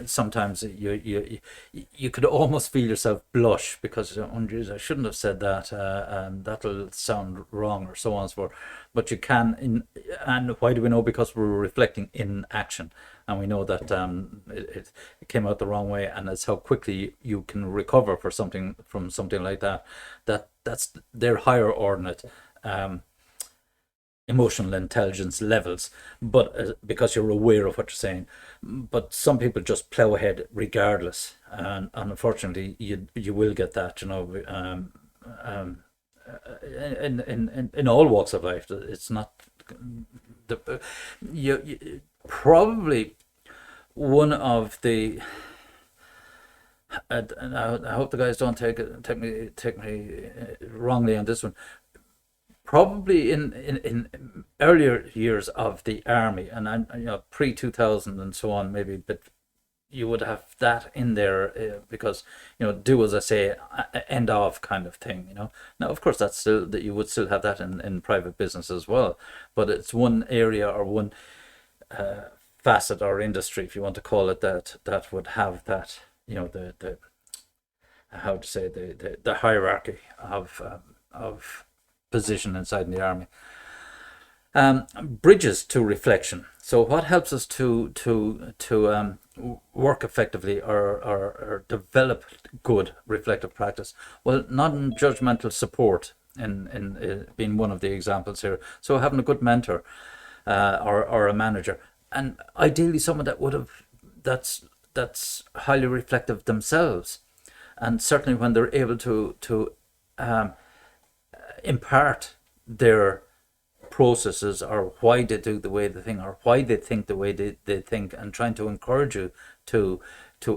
Sometimes you could almost feel yourself blush because, oh geez, I shouldn't have said that, and that'll sound wrong, or so on and so forth. But you can, and why do we know? Because we're reflecting in action, and we know that it came out the wrong way, and it's how quickly you can recover from something like that. That's their higher ordinate emotional intelligence levels, but because you're aware of what you're saying. But some people just plow ahead regardless, and unfortunately you will get that, in all walks of life. It's not you probably one of the, and I hope the guys don't take me wrongly on this one. Probably in earlier years of the army, and pre 2000 and so on, maybe, but you would have that in there, because do as I say, end of kind of thing. Now, of course, that's still that you would still have that in private business as well, but it's one area or one facet or industry, if you want to call it that would have that, the how to say, the hierarchy of position inside the army. Bridges to reflection. So what helps us to work effectively, or develop good reflective practice? Well, non-judgmental support in being one of the examples here. So having a good mentor, or a manager, and ideally someone that's highly reflective themselves, and certainly when they're able to impart their processes, or why they do the way they think, or why they think the way they think, and trying to encourage you to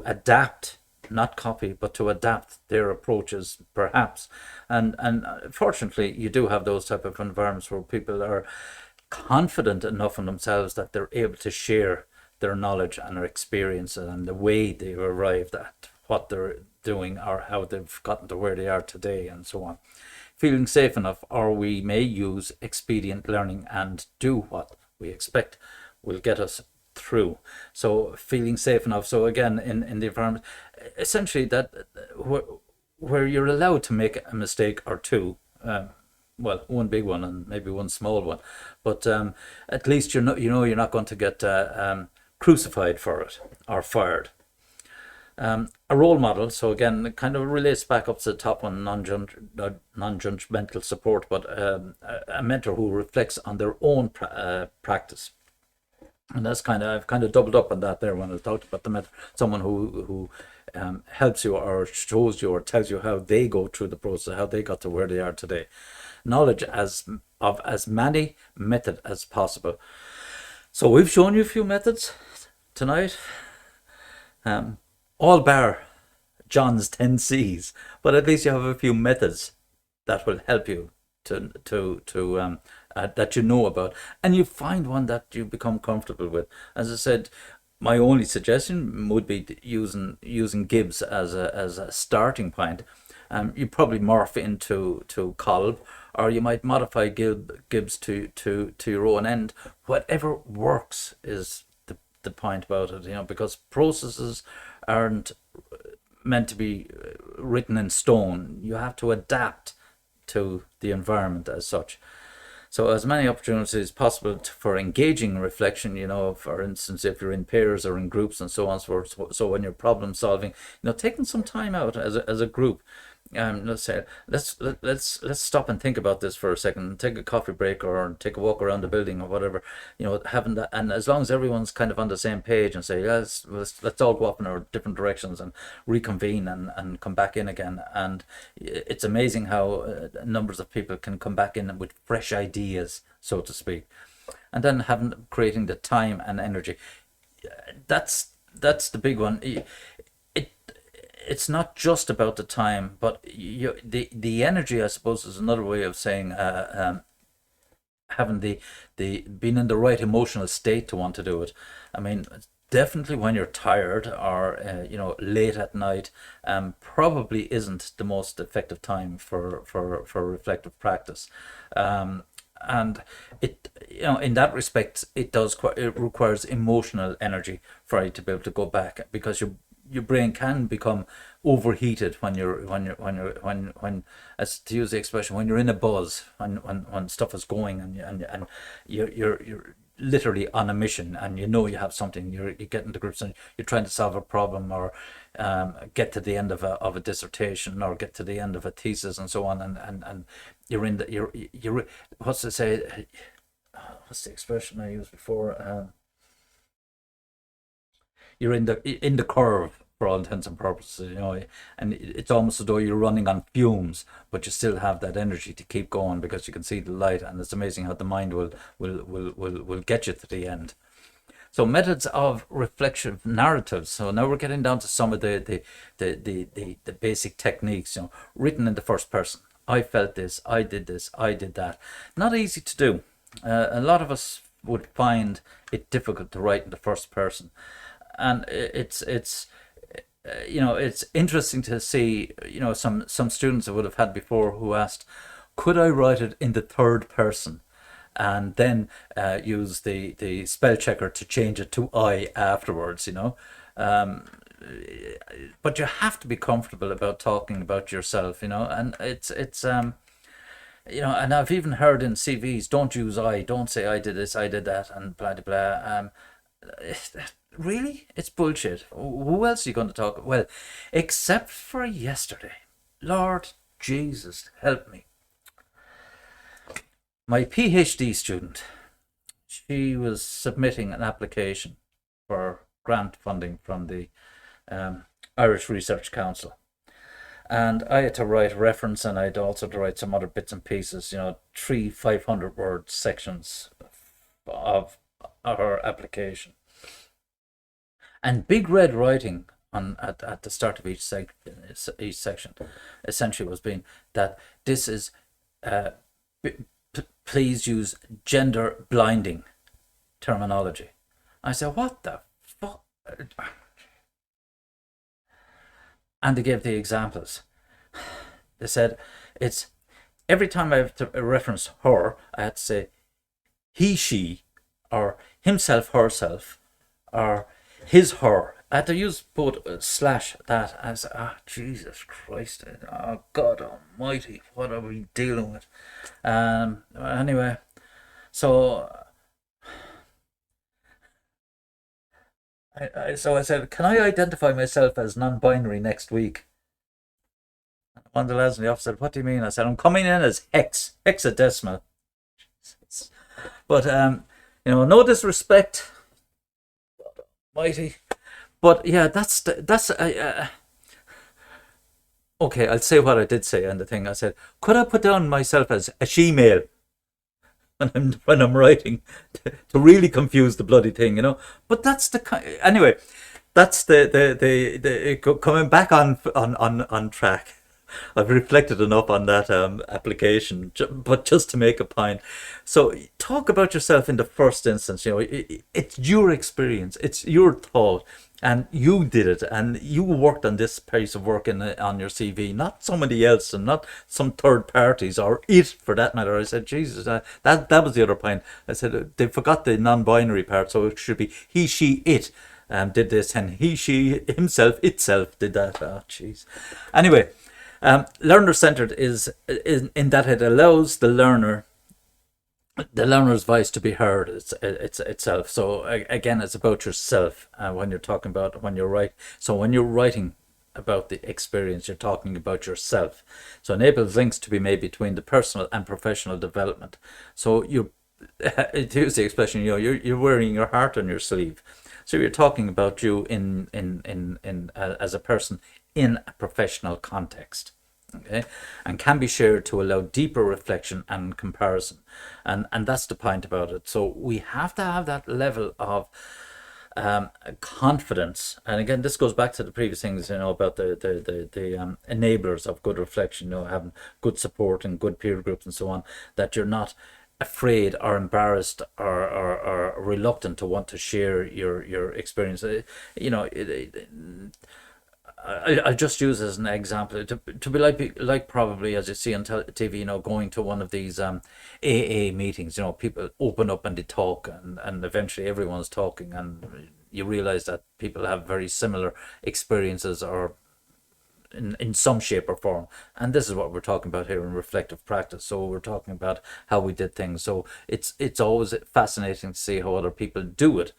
adapt, not copy, but to adapt their approaches, perhaps. And fortunately, you do have those type of environments where people are confident enough in themselves that they're able to share their knowledge and their experience and the way they've arrived at what they're doing, or how they've gotten to where they are today, and so on. Feeling safe enough, or we may use expedient learning and do what we expect will get us through. So feeling safe enough. So again, in the environment, essentially that where you're allowed to make a mistake or two, well, one big one and maybe one small one, but at least you're not going to get crucified for it or fired. A role model, so again, it kind of relates back up to the top one, non-judgmental support, but a mentor who reflects on their own practice. And that's I've kind of doubled up on that there when I talked about the mentor, someone who helps you or shows you or tells you how they go through the process, how they got to where they are today. Knowledge of as many methods as possible. So we've shown you a few methods tonight. All bar John's 10 C's, but at least you have a few methods that will help you to that you know about, and you find one that you become comfortable with. As I said, my only suggestion would be using Gibbs as a starting point. You probably morph into Kolb, or you might modify Gibbs to your own end. Whatever works is the point about it, because processes aren't meant to be written in stone. You have to adapt to the environment as such. So as many opportunities as possible for engaging reflection, for instance, if you're in pairs or in groups and so on, so when you're problem solving, taking some time out as a group, let's say let's stop and think about this for a second, take a coffee break or take a walk around the building or whatever, having that, and as long as everyone's kind of on the same page and say, let's all go up in our different directions and reconvene and come back in again. And it's amazing how numbers of people can come back in with fresh ideas, so to speak, and then creating the time and energy. That's the big one. It's not just about the time, but the energy, I suppose, is another way of saying having the being in the right emotional state to want to do it. I mean, definitely when you're tired or late at night, probably isn't the most effective time for reflective practice. And it, in that respect, it requires emotional energy for you to be able to go back, because your brain can become overheated when as to use the expression, when you're in a buzz, when stuff is going and you're literally on a mission, and you have something, you get into groups and you're trying to solve a problem, or get to the end of a dissertation, or get to the end of a thesis and so on, and you're what's to say, what's the expression I used before, you're in the curve for all intents and purposes, and it's almost as though you're running on fumes, but you still have that energy to keep going because you can see the light. And it's amazing how the mind will get you to the end. So methods of reflexive narratives. So now we're getting down to some of the basic techniques. Written in the first person. I felt this, I did this, I did that. Not easy to do. A lot of us would find it difficult to write in the first person. And it's interesting to see, some students I would have had before who asked, could I write it in the third person, and then use the spell checker to change it to I afterwards, but you have to be comfortable about talking about yourself, and it's and I've even heard in CVs, don't use I, don't say I did this, I did that, and blah, blah, blah. Really? It's bullshit. Who else are you going to talk? Well, except for yesterday. Lord Jesus, help me. My PhD student, she was submitting an application for grant funding from the Irish Research Council. And I had to write a reference, and I had also to write some other bits and pieces, 3 500-word sections of her application. And big red writing at the start of each section essentially was being that this is please use gender blinding terminology. I said, what the fuck? And they gave the examples. They said, it's every time I have to reference her, I had to say he, she, or himself, herself, or his, her. I had to use both slash that as, Jesus Christ, oh God Almighty, what are we dealing with? Anyway, so I said, can I identify myself as non-binary next week? One of the lads in the office said, what do you mean? I said, I'm coming in as hexadecimal. But no disrespect, mighty. But yeah, that's okay. I'll say what I did say on the thing. I said, could I put down myself as a she-male when I'm writing to really confuse the bloody thing, But that's the anyway. That's the coming back on track. I've reflected enough on that application, but just to make a point. So talk about yourself in the first instance. It's your experience, it's your thought, and you did it, and you worked on this piece of work on your CV, not somebody else, and not some third parties, or it for that matter. I said, Jesus, that was the other point. I said they forgot the non-binary part, so it should be he, she, it. Did this, and he, she, himself, itself did that. Oh, jeez. Anyway. Learner-centered is in that it allows the learner's voice to be heard. It's itself. So again, it's about yourself when you're writing. So when you're writing about the experience, you're talking about yourself. So enables links to be made between the personal and professional development. So to use the expression, you're wearing your heart on your sleeve. So you're talking about you in as a person in a professional context, okay, and can be shared to allow deeper reflection and comparison, and that's the point about it. So we have to have that level of confidence, and again, this goes back to the previous things, about the enablers of good reflection, having good support and good peer groups and so on, that you're not afraid or embarrassed or reluctant to want to share your experience. I'll just use as an example to be like probably as you see on TV, going to one of these AA meetings. People open up and they talk, and eventually everyone's talking, and you realize that people have very similar experiences, or in some shape or form. And this is what we're talking about here in reflective practice. So we're talking about how we did things. So it's always fascinating to see how other people do it,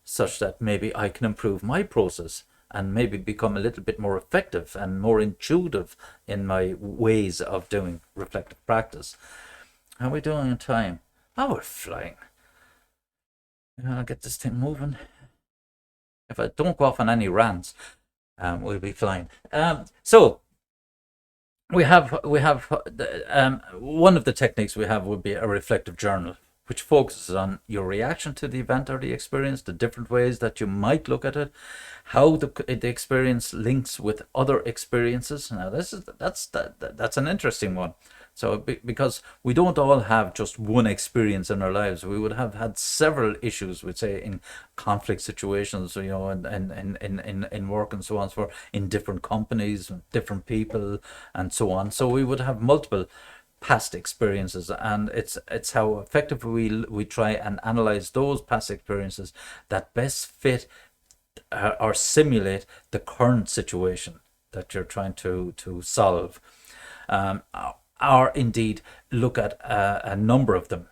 such that maybe I can improve my process and maybe become a little bit more effective and more intuitive in my ways of doing reflective practice. How are we doing in time? Oh, we're flying. I'll get this thing moving. If I don't go off on any rants, we'll be fine. So we have one of the techniques we have would be a reflective journal, which focuses on your reaction to the event or the experience, the different ways that you might look at it, how the experience links with other experiences. Now that's an interesting one. So because we don't all have just one experience in our lives, we would have had several issues, we'd say, in conflict situations, and in work and so on, in different companies, different people, and so on. So we would have multiple past experiences, and it's how effectively we try and analyze those past experiences that best fit or simulate the current situation that you're trying to solve. Or indeed look at a number of them,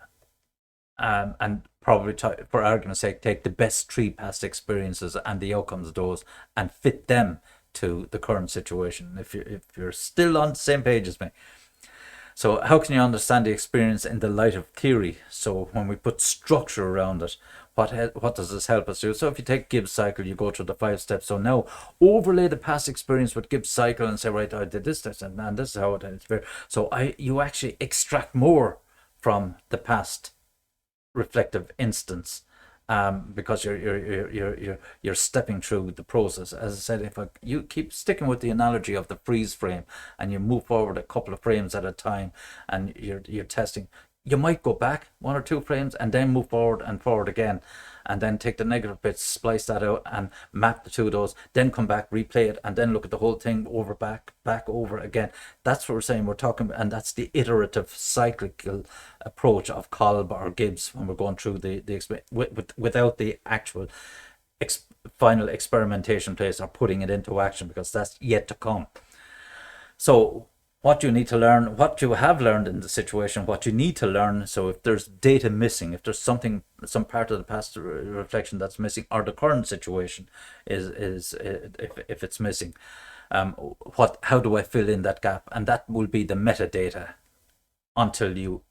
and probably for argument's sake take the best 3 past experiences and the outcomes of those and fit them to the current situation, if you're still on the same page as me. So how can you understand the experience in the light of theory? So when we put structure around it, what does this help us do? So if you take Gibbs cycle, you go through the 5 steps. So now overlay the past experience with Gibbs cycle and say, right, I did this, and this is how it is. So you actually extract more from the past reflective instance, because you're stepping through the process. As I said, if you keep sticking with the analogy of the freeze frame, and you move forward a couple of frames at a time, and you're testing, you might go back 1 or 2 frames and then move forward and forward again, and then take the negative bits, splice that out and map the two of those, then come back, replay it, and then look at the whole thing over, back over again. That's what we're saying. We're talking, and that's the iterative cyclical approach of Kolb or Gibbs when we're going through without the actual final experimentation place or putting it into action, because that's yet to come. So what you need to learn, what you have learned in the situation, what you need to learn. So if there's data missing, if there's something, some part of the past reflection that's missing, or the current situation is if it's missing, how do I fill in that gap? And that will be the metadata until you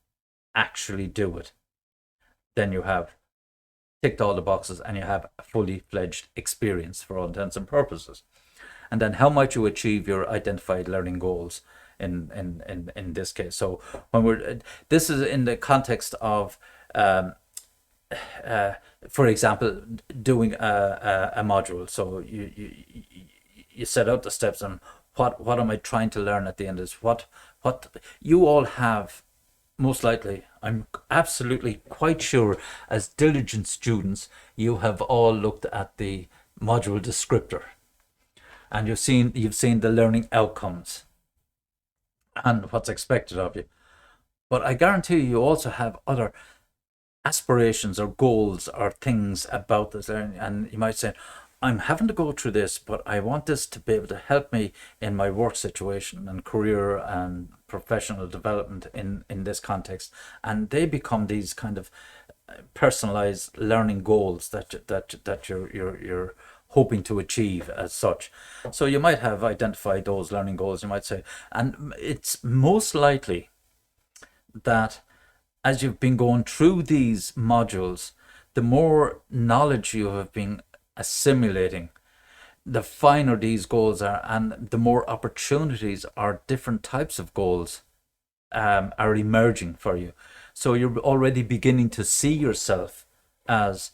actually do it. Then you have ticked all the boxes and you have a fully fledged experience for all intents and purposes. And then how might you achieve your identified learning goals in this case? So when this is in the context of for example, doing a module. So you set out the steps and what am I trying to learn at the end is what you all have. Most likely, I'm absolutely quite sure, as diligent students, you have all looked at the module descriptor, and you've seen the learning outcomes and what's expected of you. But I guarantee you also have other aspirations or goals or things about this learning, and you might say, I'm having to go through this, but I want this to be able to help me in my work situation and career and professional development in this context. And they become these kind of personalized learning goals that you're hoping to achieve as such. So you might have identified those learning goals, you might say, and it's most likely that as you've been going through these modules, the more knowledge you have been assimilating, the finer these goals are, and the more opportunities or different types of goals are emerging for you. So you're already beginning to see yourself as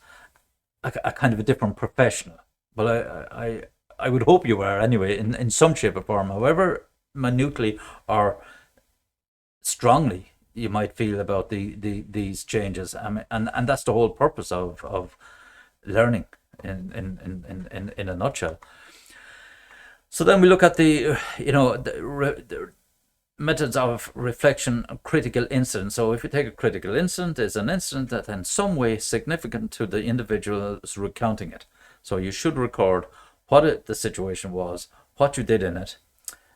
a kind of a different professional. Well, I would hope you are anyway, in some shape or form, however minutely or strongly you might feel about these changes. And that's the whole purpose of learning in a nutshell. So then we look at the methods of reflection of critical incident. So if you take a critical incident, is an incident that in some way significant to the individuals recounting it. So you should record what the situation was, what you did in it,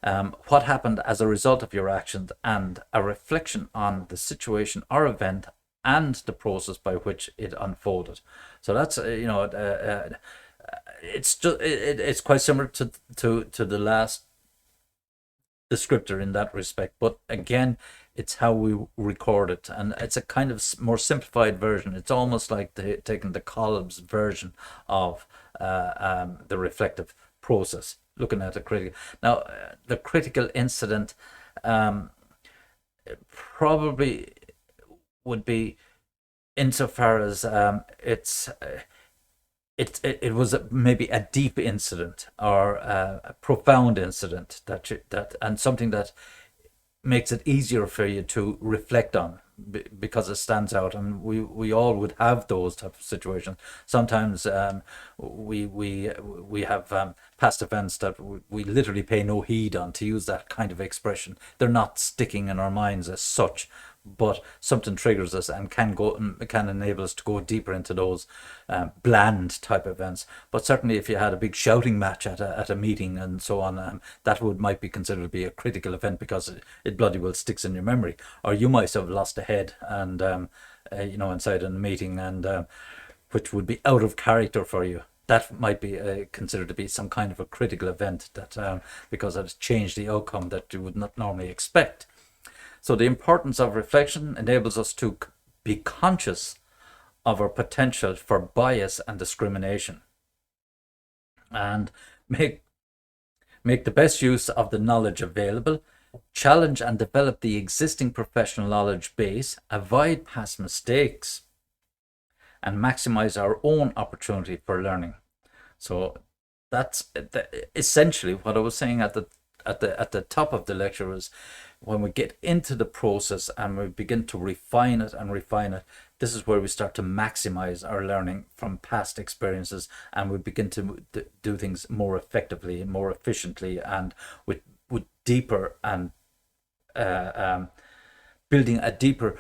what happened as a result of your actions, and a reflection on the situation or event and the process by which it unfolded. So that's it's quite similar to the last descriptor in that respect, but again, it's how we record it, and it's a kind of more simplified version. It's almost like taking the Kolb's version of the reflective process, looking at the critical. Now, the critical incident probably would be, insofar as it was maybe a deep incident or a profound incident and something that makes it easier for you to reflect on because it stands out. And we all would have those type of situations. Sometimes we have past events that we literally pay no heed on, to use that kind of expression. They're not sticking in our minds as such, but something triggers us and can enable us to go deeper into those bland type events. But certainly if you had a big shouting match at a meeting and so on, that might be considered to be a critical event because it bloody well sticks in your memory. Or you might have lost a head and inside a meeting, and which would be out of character for you. That might be considered to be some kind of a critical event that because it has changed the outcome that you would not normally expect. So the importance of reflection enables us to be conscious of our potential for bias and discrimination, and make the best use of the knowledge available, challenge and develop the existing professional knowledge base, avoid past mistakes, and maximize our own opportunity for learning. So that's essentially what I was saying at the top of the lecture was, when we get into the process and we begin to refine it and refine it, this is where we start to maximize our learning from past experiences, and we begin to do things more effectively, more efficiently, and with deeper and building a deeper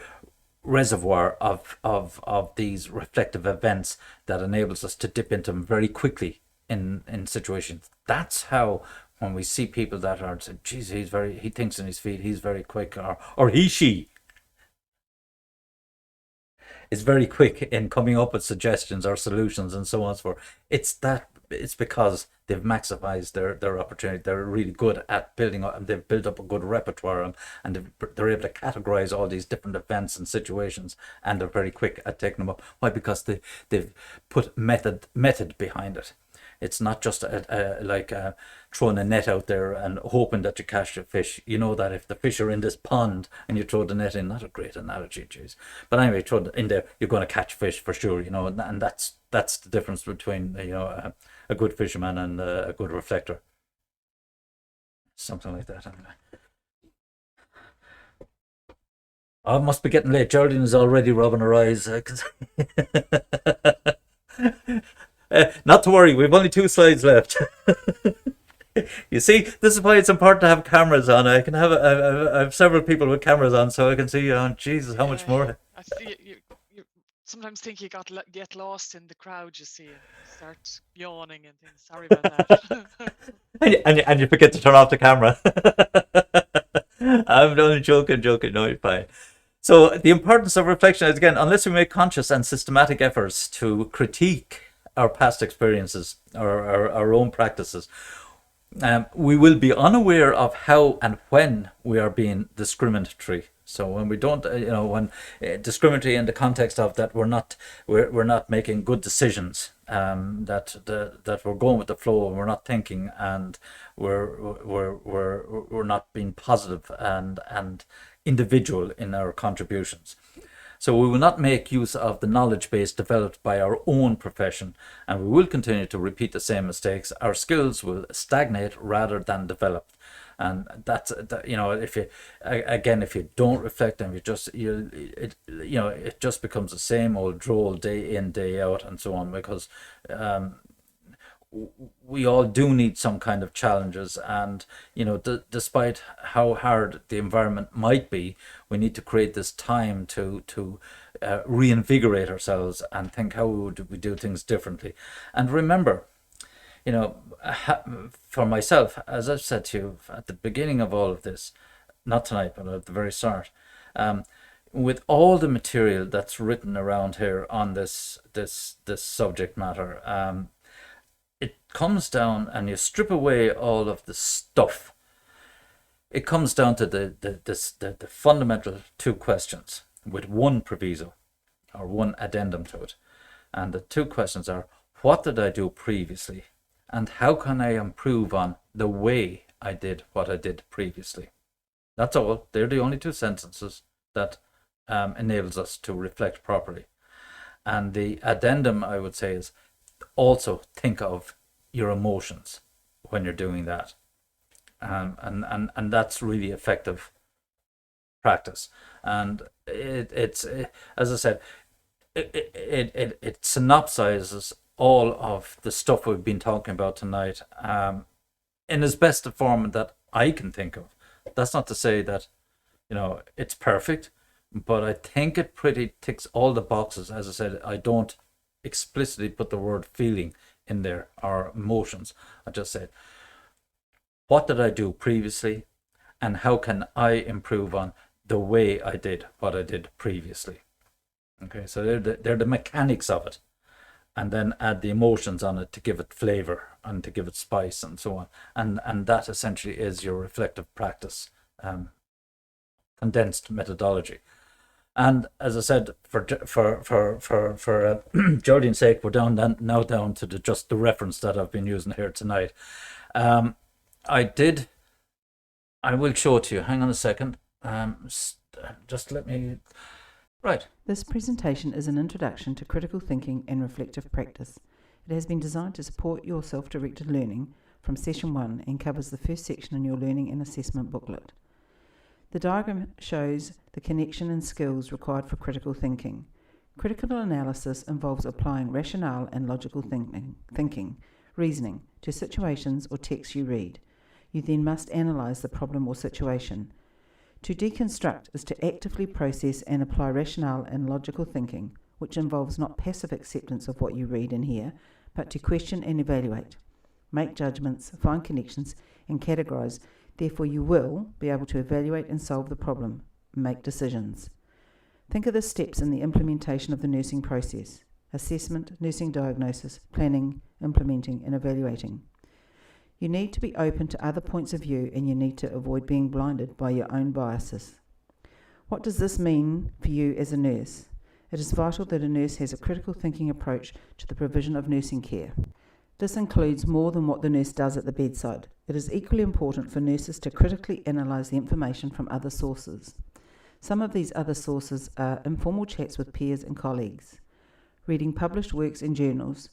reservoir of these reflective events that enables us to dip into them very quickly in situations. That's how, when we see people that are, geez, he thinks on his feet, he's very quick, or she is very quick in coming up with suggestions or solutions and so on and so forth. It's because they've maximized their opportunity. They're really good at building up, and they've built up a good repertoire, and they're able to categorize all these different events and situations, and they're very quick at taking them up. Why? Because they've put method behind it. It's not just like throwing a net out there and hoping that you catch a fish. You know that if the fish are in this pond and you throw the net in, not a great analogy, geez. But anyway, throw it in there, you're going to catch fish for sure, you know, and that's the difference between, you know, a good fisherman and a good reflector. Something like that, anyway. Oh, it must be getting late. Geraldine is already rubbing her eyes. Not to worry, we've only 2 slides left. You see, this is why it's important to have cameras on. I have several people with cameras on, so I can see, oh, Jesus, how much more. I see you sometimes think you get lost in the crowd, you see, and start yawning and things. Sorry about that. and you forget to turn off the camera. I'm only joking. No, you're fine. So the importance of reflection is, again, unless we make conscious and systematic efforts to critique our past experiences or our own practices, we will be unaware of how and when we are being discriminatory. So when we don't, when discriminatory in the context of that we're not making good decisions, that we're going with the flow and we're not thinking, and we're not being positive and individual in our contributions. So we will not make use of the knowledge base developed by our own profession, and we will continue to repeat the same mistakes. Our skills will stagnate rather than develop. And that's, if you don't reflect and it just becomes the same old droll day in, day out, and so on, because we all do need some kind of challenges, and despite how hard the environment might be, we need to create this time to reinvigorate ourselves and think, how would we do things differently? And remember, for myself, as I've said to you at the beginning of all of this, not tonight, but at the very start, with all the material that's written around here on this subject matter, it comes down, and you strip away all of the stuff. It comes down to the fundamental 2 questions with one proviso or one addendum to it. And the 2 questions are, what did I do previously? And how can I improve on the way I did what I did previously? That's all. They're the only 2 sentences that enables us to reflect properly. And the addendum, I would say, is also think of your emotions when you're doing that, and that's really effective practice. And it's as I said, it synopsizes all of the stuff we've been talking about tonight in as best a form that I can think of. That's not to say that it's perfect, but I think it pretty ticks all the boxes. As I said, I don't explicitly put the word feeling in there or emotions. I just said, what did I do previously, and how can I improve on the way I did what I did previously? Okay, so they're the mechanics of it, and then add the emotions on it to give it flavor and to give it spice and so on. And that essentially is your reflective practice, condensed methodology. And as I said, for Geraldine's sake, we're now down to just the reference that I've been using here tonight. I will show it to you. Hang on a second. Just let me. Right. This presentation is an introduction to critical thinking and reflective practice. It has been designed to support your self-directed learning from Session 1 and covers the first section in your learning and assessment booklet. The diagram shows the connection and skills required for critical thinking. Critical analysis involves applying rationale and logical thinking, reasoning, to situations or texts you read. You then must analyse the problem or situation. To deconstruct is to actively process and apply rationale and logical thinking, which involves not passive acceptance of what you read and hear, but to question and evaluate, make judgments, find connections, and categorise. Therefore, you will be able to evaluate and solve the problem, make decisions. Think of the steps in the implementation of the nursing process: assessment, nursing diagnosis, planning, implementing, and evaluating. You need to be open to other points of view, and you need to avoid being blinded by your own biases. What does this mean for you as a nurse? It is vital that a nurse has a critical thinking approach to the provision of nursing care. This includes more than what the nurse does at the bedside. It is equally important for nurses to critically analyse the information from other sources. Some of these other sources are informal chats with peers and colleagues, reading published works in journals,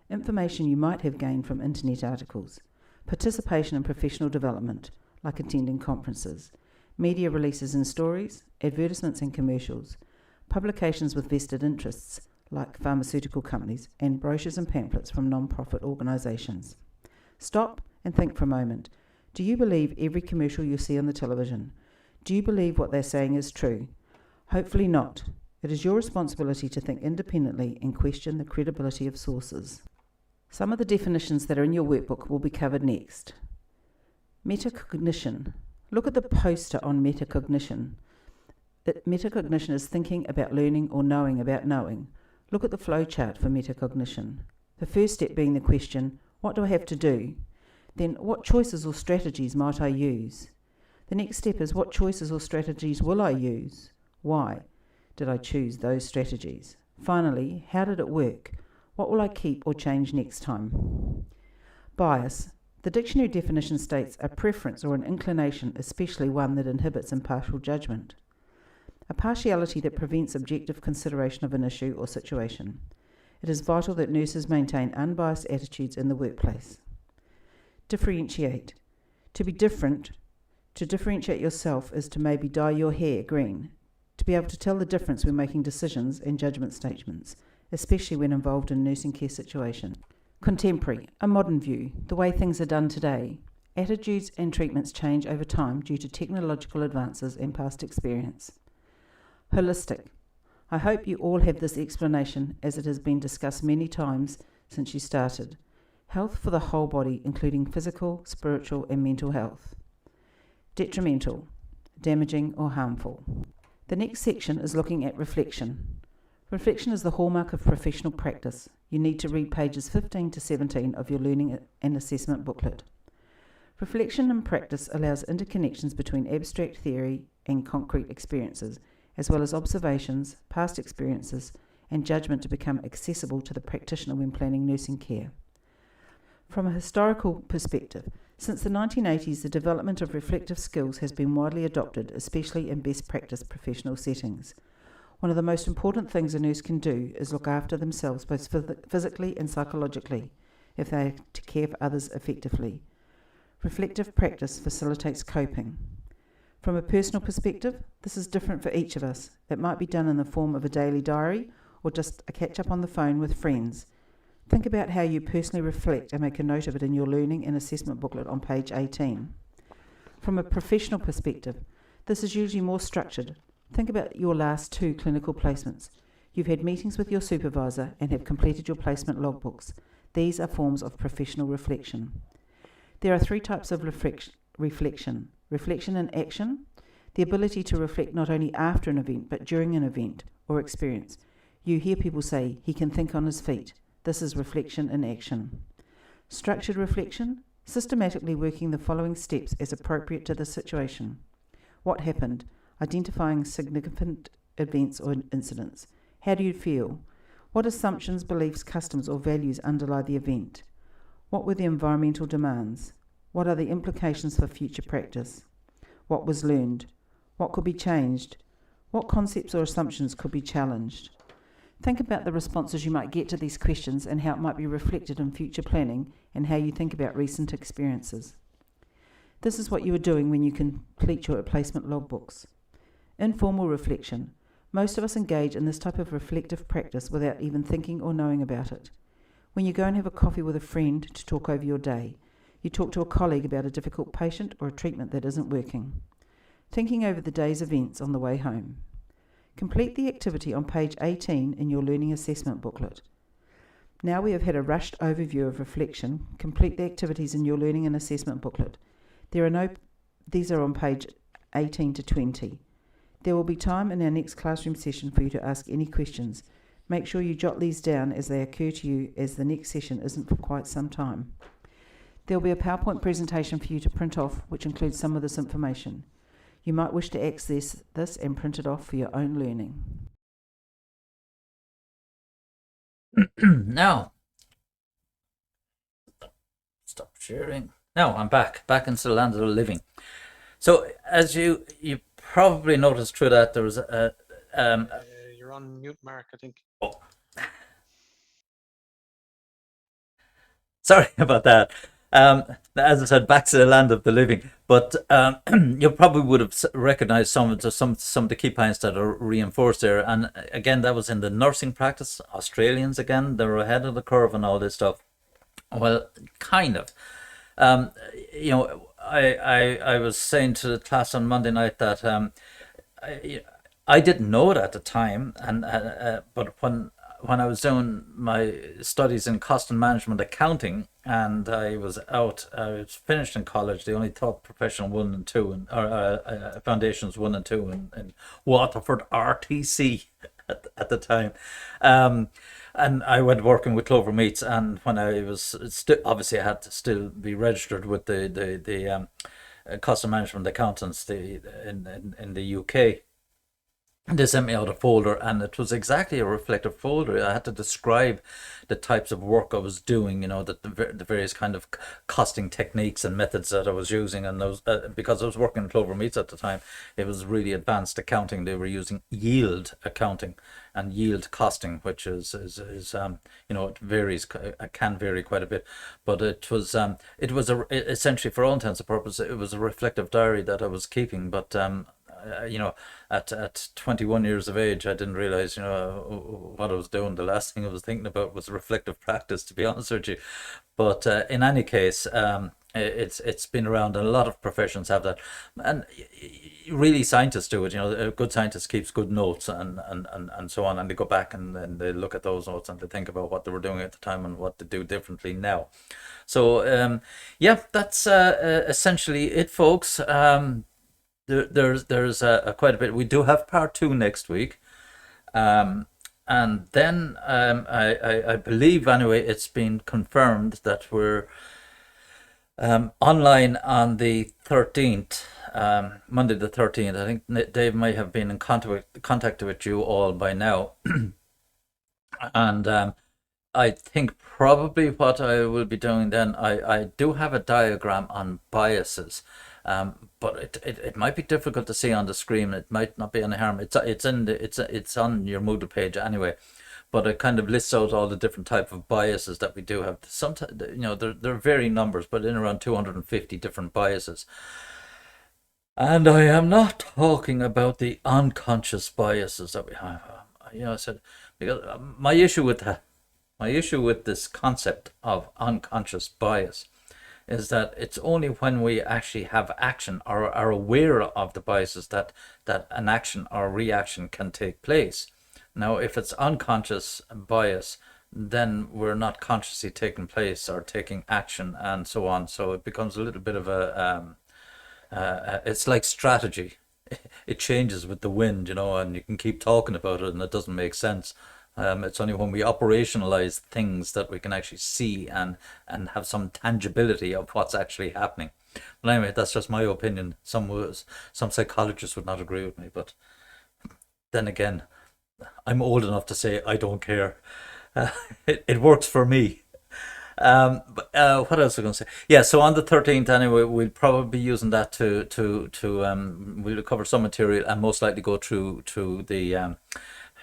information you might have gained from internet articles, participation in professional development, like attending conferences, media releases and stories, advertisements and commercials, publications with vested interests, like pharmaceutical companies, and brochures and pamphlets from non-profit organisations. Stop and think for a moment. Do you believe every commercial you see on the television? Do you believe what they're saying is true? Hopefully not. It is your responsibility to think independently and question the credibility of sources. Some of the definitions that are in your workbook will be covered next. Metacognition. Look at the poster on metacognition. Metacognition is thinking about learning or knowing about knowing. Look at the flowchart for metacognition. The first step being the question, what do I have to do? Then, what choices or strategies might I use? The next step is, what choices or strategies will I use? Why did I choose those strategies? Finally, how did it work? What will I keep or change next time? Bias. The dictionary definition states a preference or an inclination, especially one that inhibits impartial judgment. A partiality that prevents objective consideration of an issue or situation. It is vital that nurses maintain unbiased attitudes in the workplace. Differentiate. To be different, to differentiate yourself is to maybe dye your hair green, to be able to tell the difference when making decisions and judgment statements, especially when involved in nursing care situation. Contemporary, a modern view, the way things are done today. Attitudes and treatments change over time due to technological advances and past experience. Holistic. I hope you all have this explanation, as it has been discussed many times since you started. Health for the whole body, including physical, spiritual, and mental health. Detrimental, damaging or harmful. The next section is looking at reflection. Reflection is the hallmark of professional practice. You need to read pages 15 to 17 of your learning and assessment booklet. Reflection in practice allows interconnections between abstract theory and concrete experiences, as well as observations, past experiences, and judgment to become accessible to the practitioner when planning nursing care. From a historical perspective, since the 1980s, the development of reflective skills has been widely adopted, especially in best practice professional settings. One of the most important things a nurse can do is look after themselves both physically and psychologically, if they are to care for others effectively. Reflective practice facilitates coping. From a personal perspective, this is different for each of us. It might be done in the form of a daily diary or just a catch-up on the phone with friends. Think about how you personally reflect and make a note of it in your learning and assessment booklet on page 18. From a professional perspective, this is usually more structured. Think about your last 2 clinical placements. You've had meetings with your supervisor and have completed your placement logbooks. These are forms of professional reflection. There are 3 types of reflection. Reflection in action, the ability to reflect not only after an event but during an event or experience. You hear people say, he can think on his feet. This is reflection in action. Structured reflection, systematically working the following steps as appropriate to the situation. What happened? Identifying significant events or incidents. How do you feel? What assumptions, beliefs, customs or values underlie the event? What were the environmental demands? What are the implications for future practice? What was learned? What could be changed? What concepts or assumptions could be challenged? Think about the responses you might get to these questions and how it might be reflected in future planning and how you think about recent experiences. This is what you are doing when you complete your placement logbooks. Informal reflection. Most of us engage in this type of reflective practice without even thinking or knowing about it. When you go and have a coffee with a friend to talk over your day, you talk to a colleague about a difficult patient or a treatment that isn't working. Thinking over the day's events on the way home. Complete the activity on page 18 in your learning assessment booklet. Now we have had a rushed overview of reflection. Complete the activities in your learning and assessment booklet. These are on page 18 to 20. There will be time in our next classroom session for you to ask any questions. Make sure you jot these down as they occur to you, as the next session isn't for quite some time. There will be a PowerPoint presentation for you to print off, which includes some of this information. You might wish to access this and print it off for your own learning. Now, stop sharing. Now I'm back into the land of the living. So as you probably noticed through that, there was You're on mute, Mark, I think. Oh. Sorry about that. As I said, back to the land of the living. But you probably would have recognized some of the key points that are reinforced there. And again, that was in the nursing practice. Australians, again, they're ahead of the curve and all this stuff. Well, kind of. I was saying to the class on Monday night that I didn't know it at the time, but when I was doing my studies in cost and management accounting, and I was finished in college. They only taught professional 1 and 2 or foundations 1 and 2 in Waterford RTC at the time. And I went working with Clover Meats, and when I was obviously I had to still be registered with the cost and management accountants in the UK. They sent me out a folder, and it was exactly a reflective folder. I had to describe the types of work I was doing, the various kind of costing techniques and methods that I was using. And those, because I was working in Clover Meats at the time, it was really advanced accounting. They were using yield accounting and yield costing, which is it varies, it can vary quite a bit. But it was essentially, for all intents and purposes, it was a reflective diary that I was keeping. But at 21 years of age, I didn't realize, what I was doing. The last thing I was thinking about was reflective practice, to be honest with you. But in any case, it's been around, and a lot of professions have that, and really scientists do it. A good scientist keeps good notes and so on, and they go back and they look at those notes and they think about what they were doing at the time and what they do differently now. So that's essentially it, folks. There's quite a bit. We do have part 2 next week, and then I believe anyway it's been confirmed that we're online on the 13th, Monday the 13th. I think Dave may have been in contact with you all by now, and I think probably what I will be doing then, I do have a diagram on biases. But it might be difficult to see on the screen. It might not be any harm. It's on your Moodle page anyway. But it kind of lists out all the different type of biases that we do have. Sometimes, there are varying numbers, but in around 250 different biases. And I am not talking about the unconscious biases that we have. I said, because my issue with this concept of unconscious bias is that it's only when we actually have action or are aware of the biases that an action or reaction can take place. Now, if it's unconscious bias, then we're not consciously taking place or taking action and so on. So it becomes a little bit of it's like strategy. It changes with the wind, and you can keep talking about it and it doesn't make sense. It's only when we operationalize things that we can actually see and have some tangibility of what's actually happening. But anyway, that's just my opinion. Some psychologists would not agree with me, but then again, I'm old enough to say I don't care. It works for me. But what else was I going to say? Yeah, so on the 13th anyway, we'll probably be using that to we'll cover some material and most likely go through to the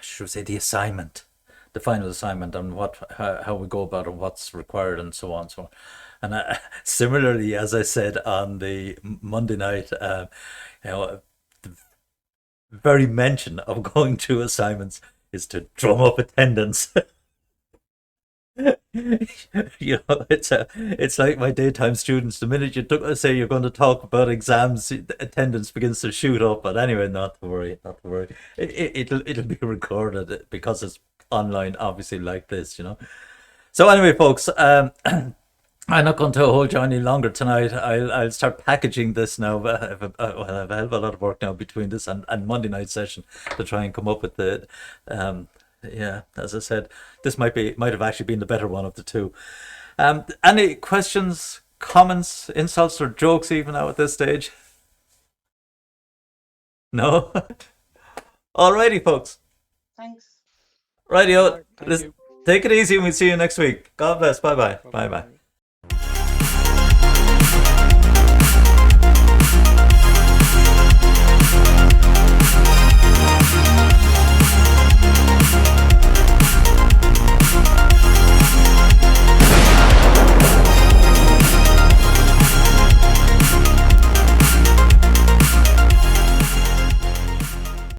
should we say the assignment, the final assignment, and how we go about it, what's required, and so on. And similarly, as I said on the Monday night, you know, the very mention of going through assignments is to drum up attendance. You know, it's like my daytime students. The minute you say you're going to talk about exams, attendance begins to shoot up. But anyway, not to worry, not to worry. It'll be recorded because it's online, obviously, like this, you know. So anyway, folks, I'm not going to hold you any longer tonight. I'll start packaging this now. I have a hell of a lot of work now between this and Monday night session to try and come up with the yeah, as I said, this might have actually been the better one of the two. Any questions, comments, insults, or jokes even now at this stage? No? Alrighty, folks. Thanks. Rightio. Thank you. Take it easy and we'll see you next week. God bless. Bye bye. Bye bye.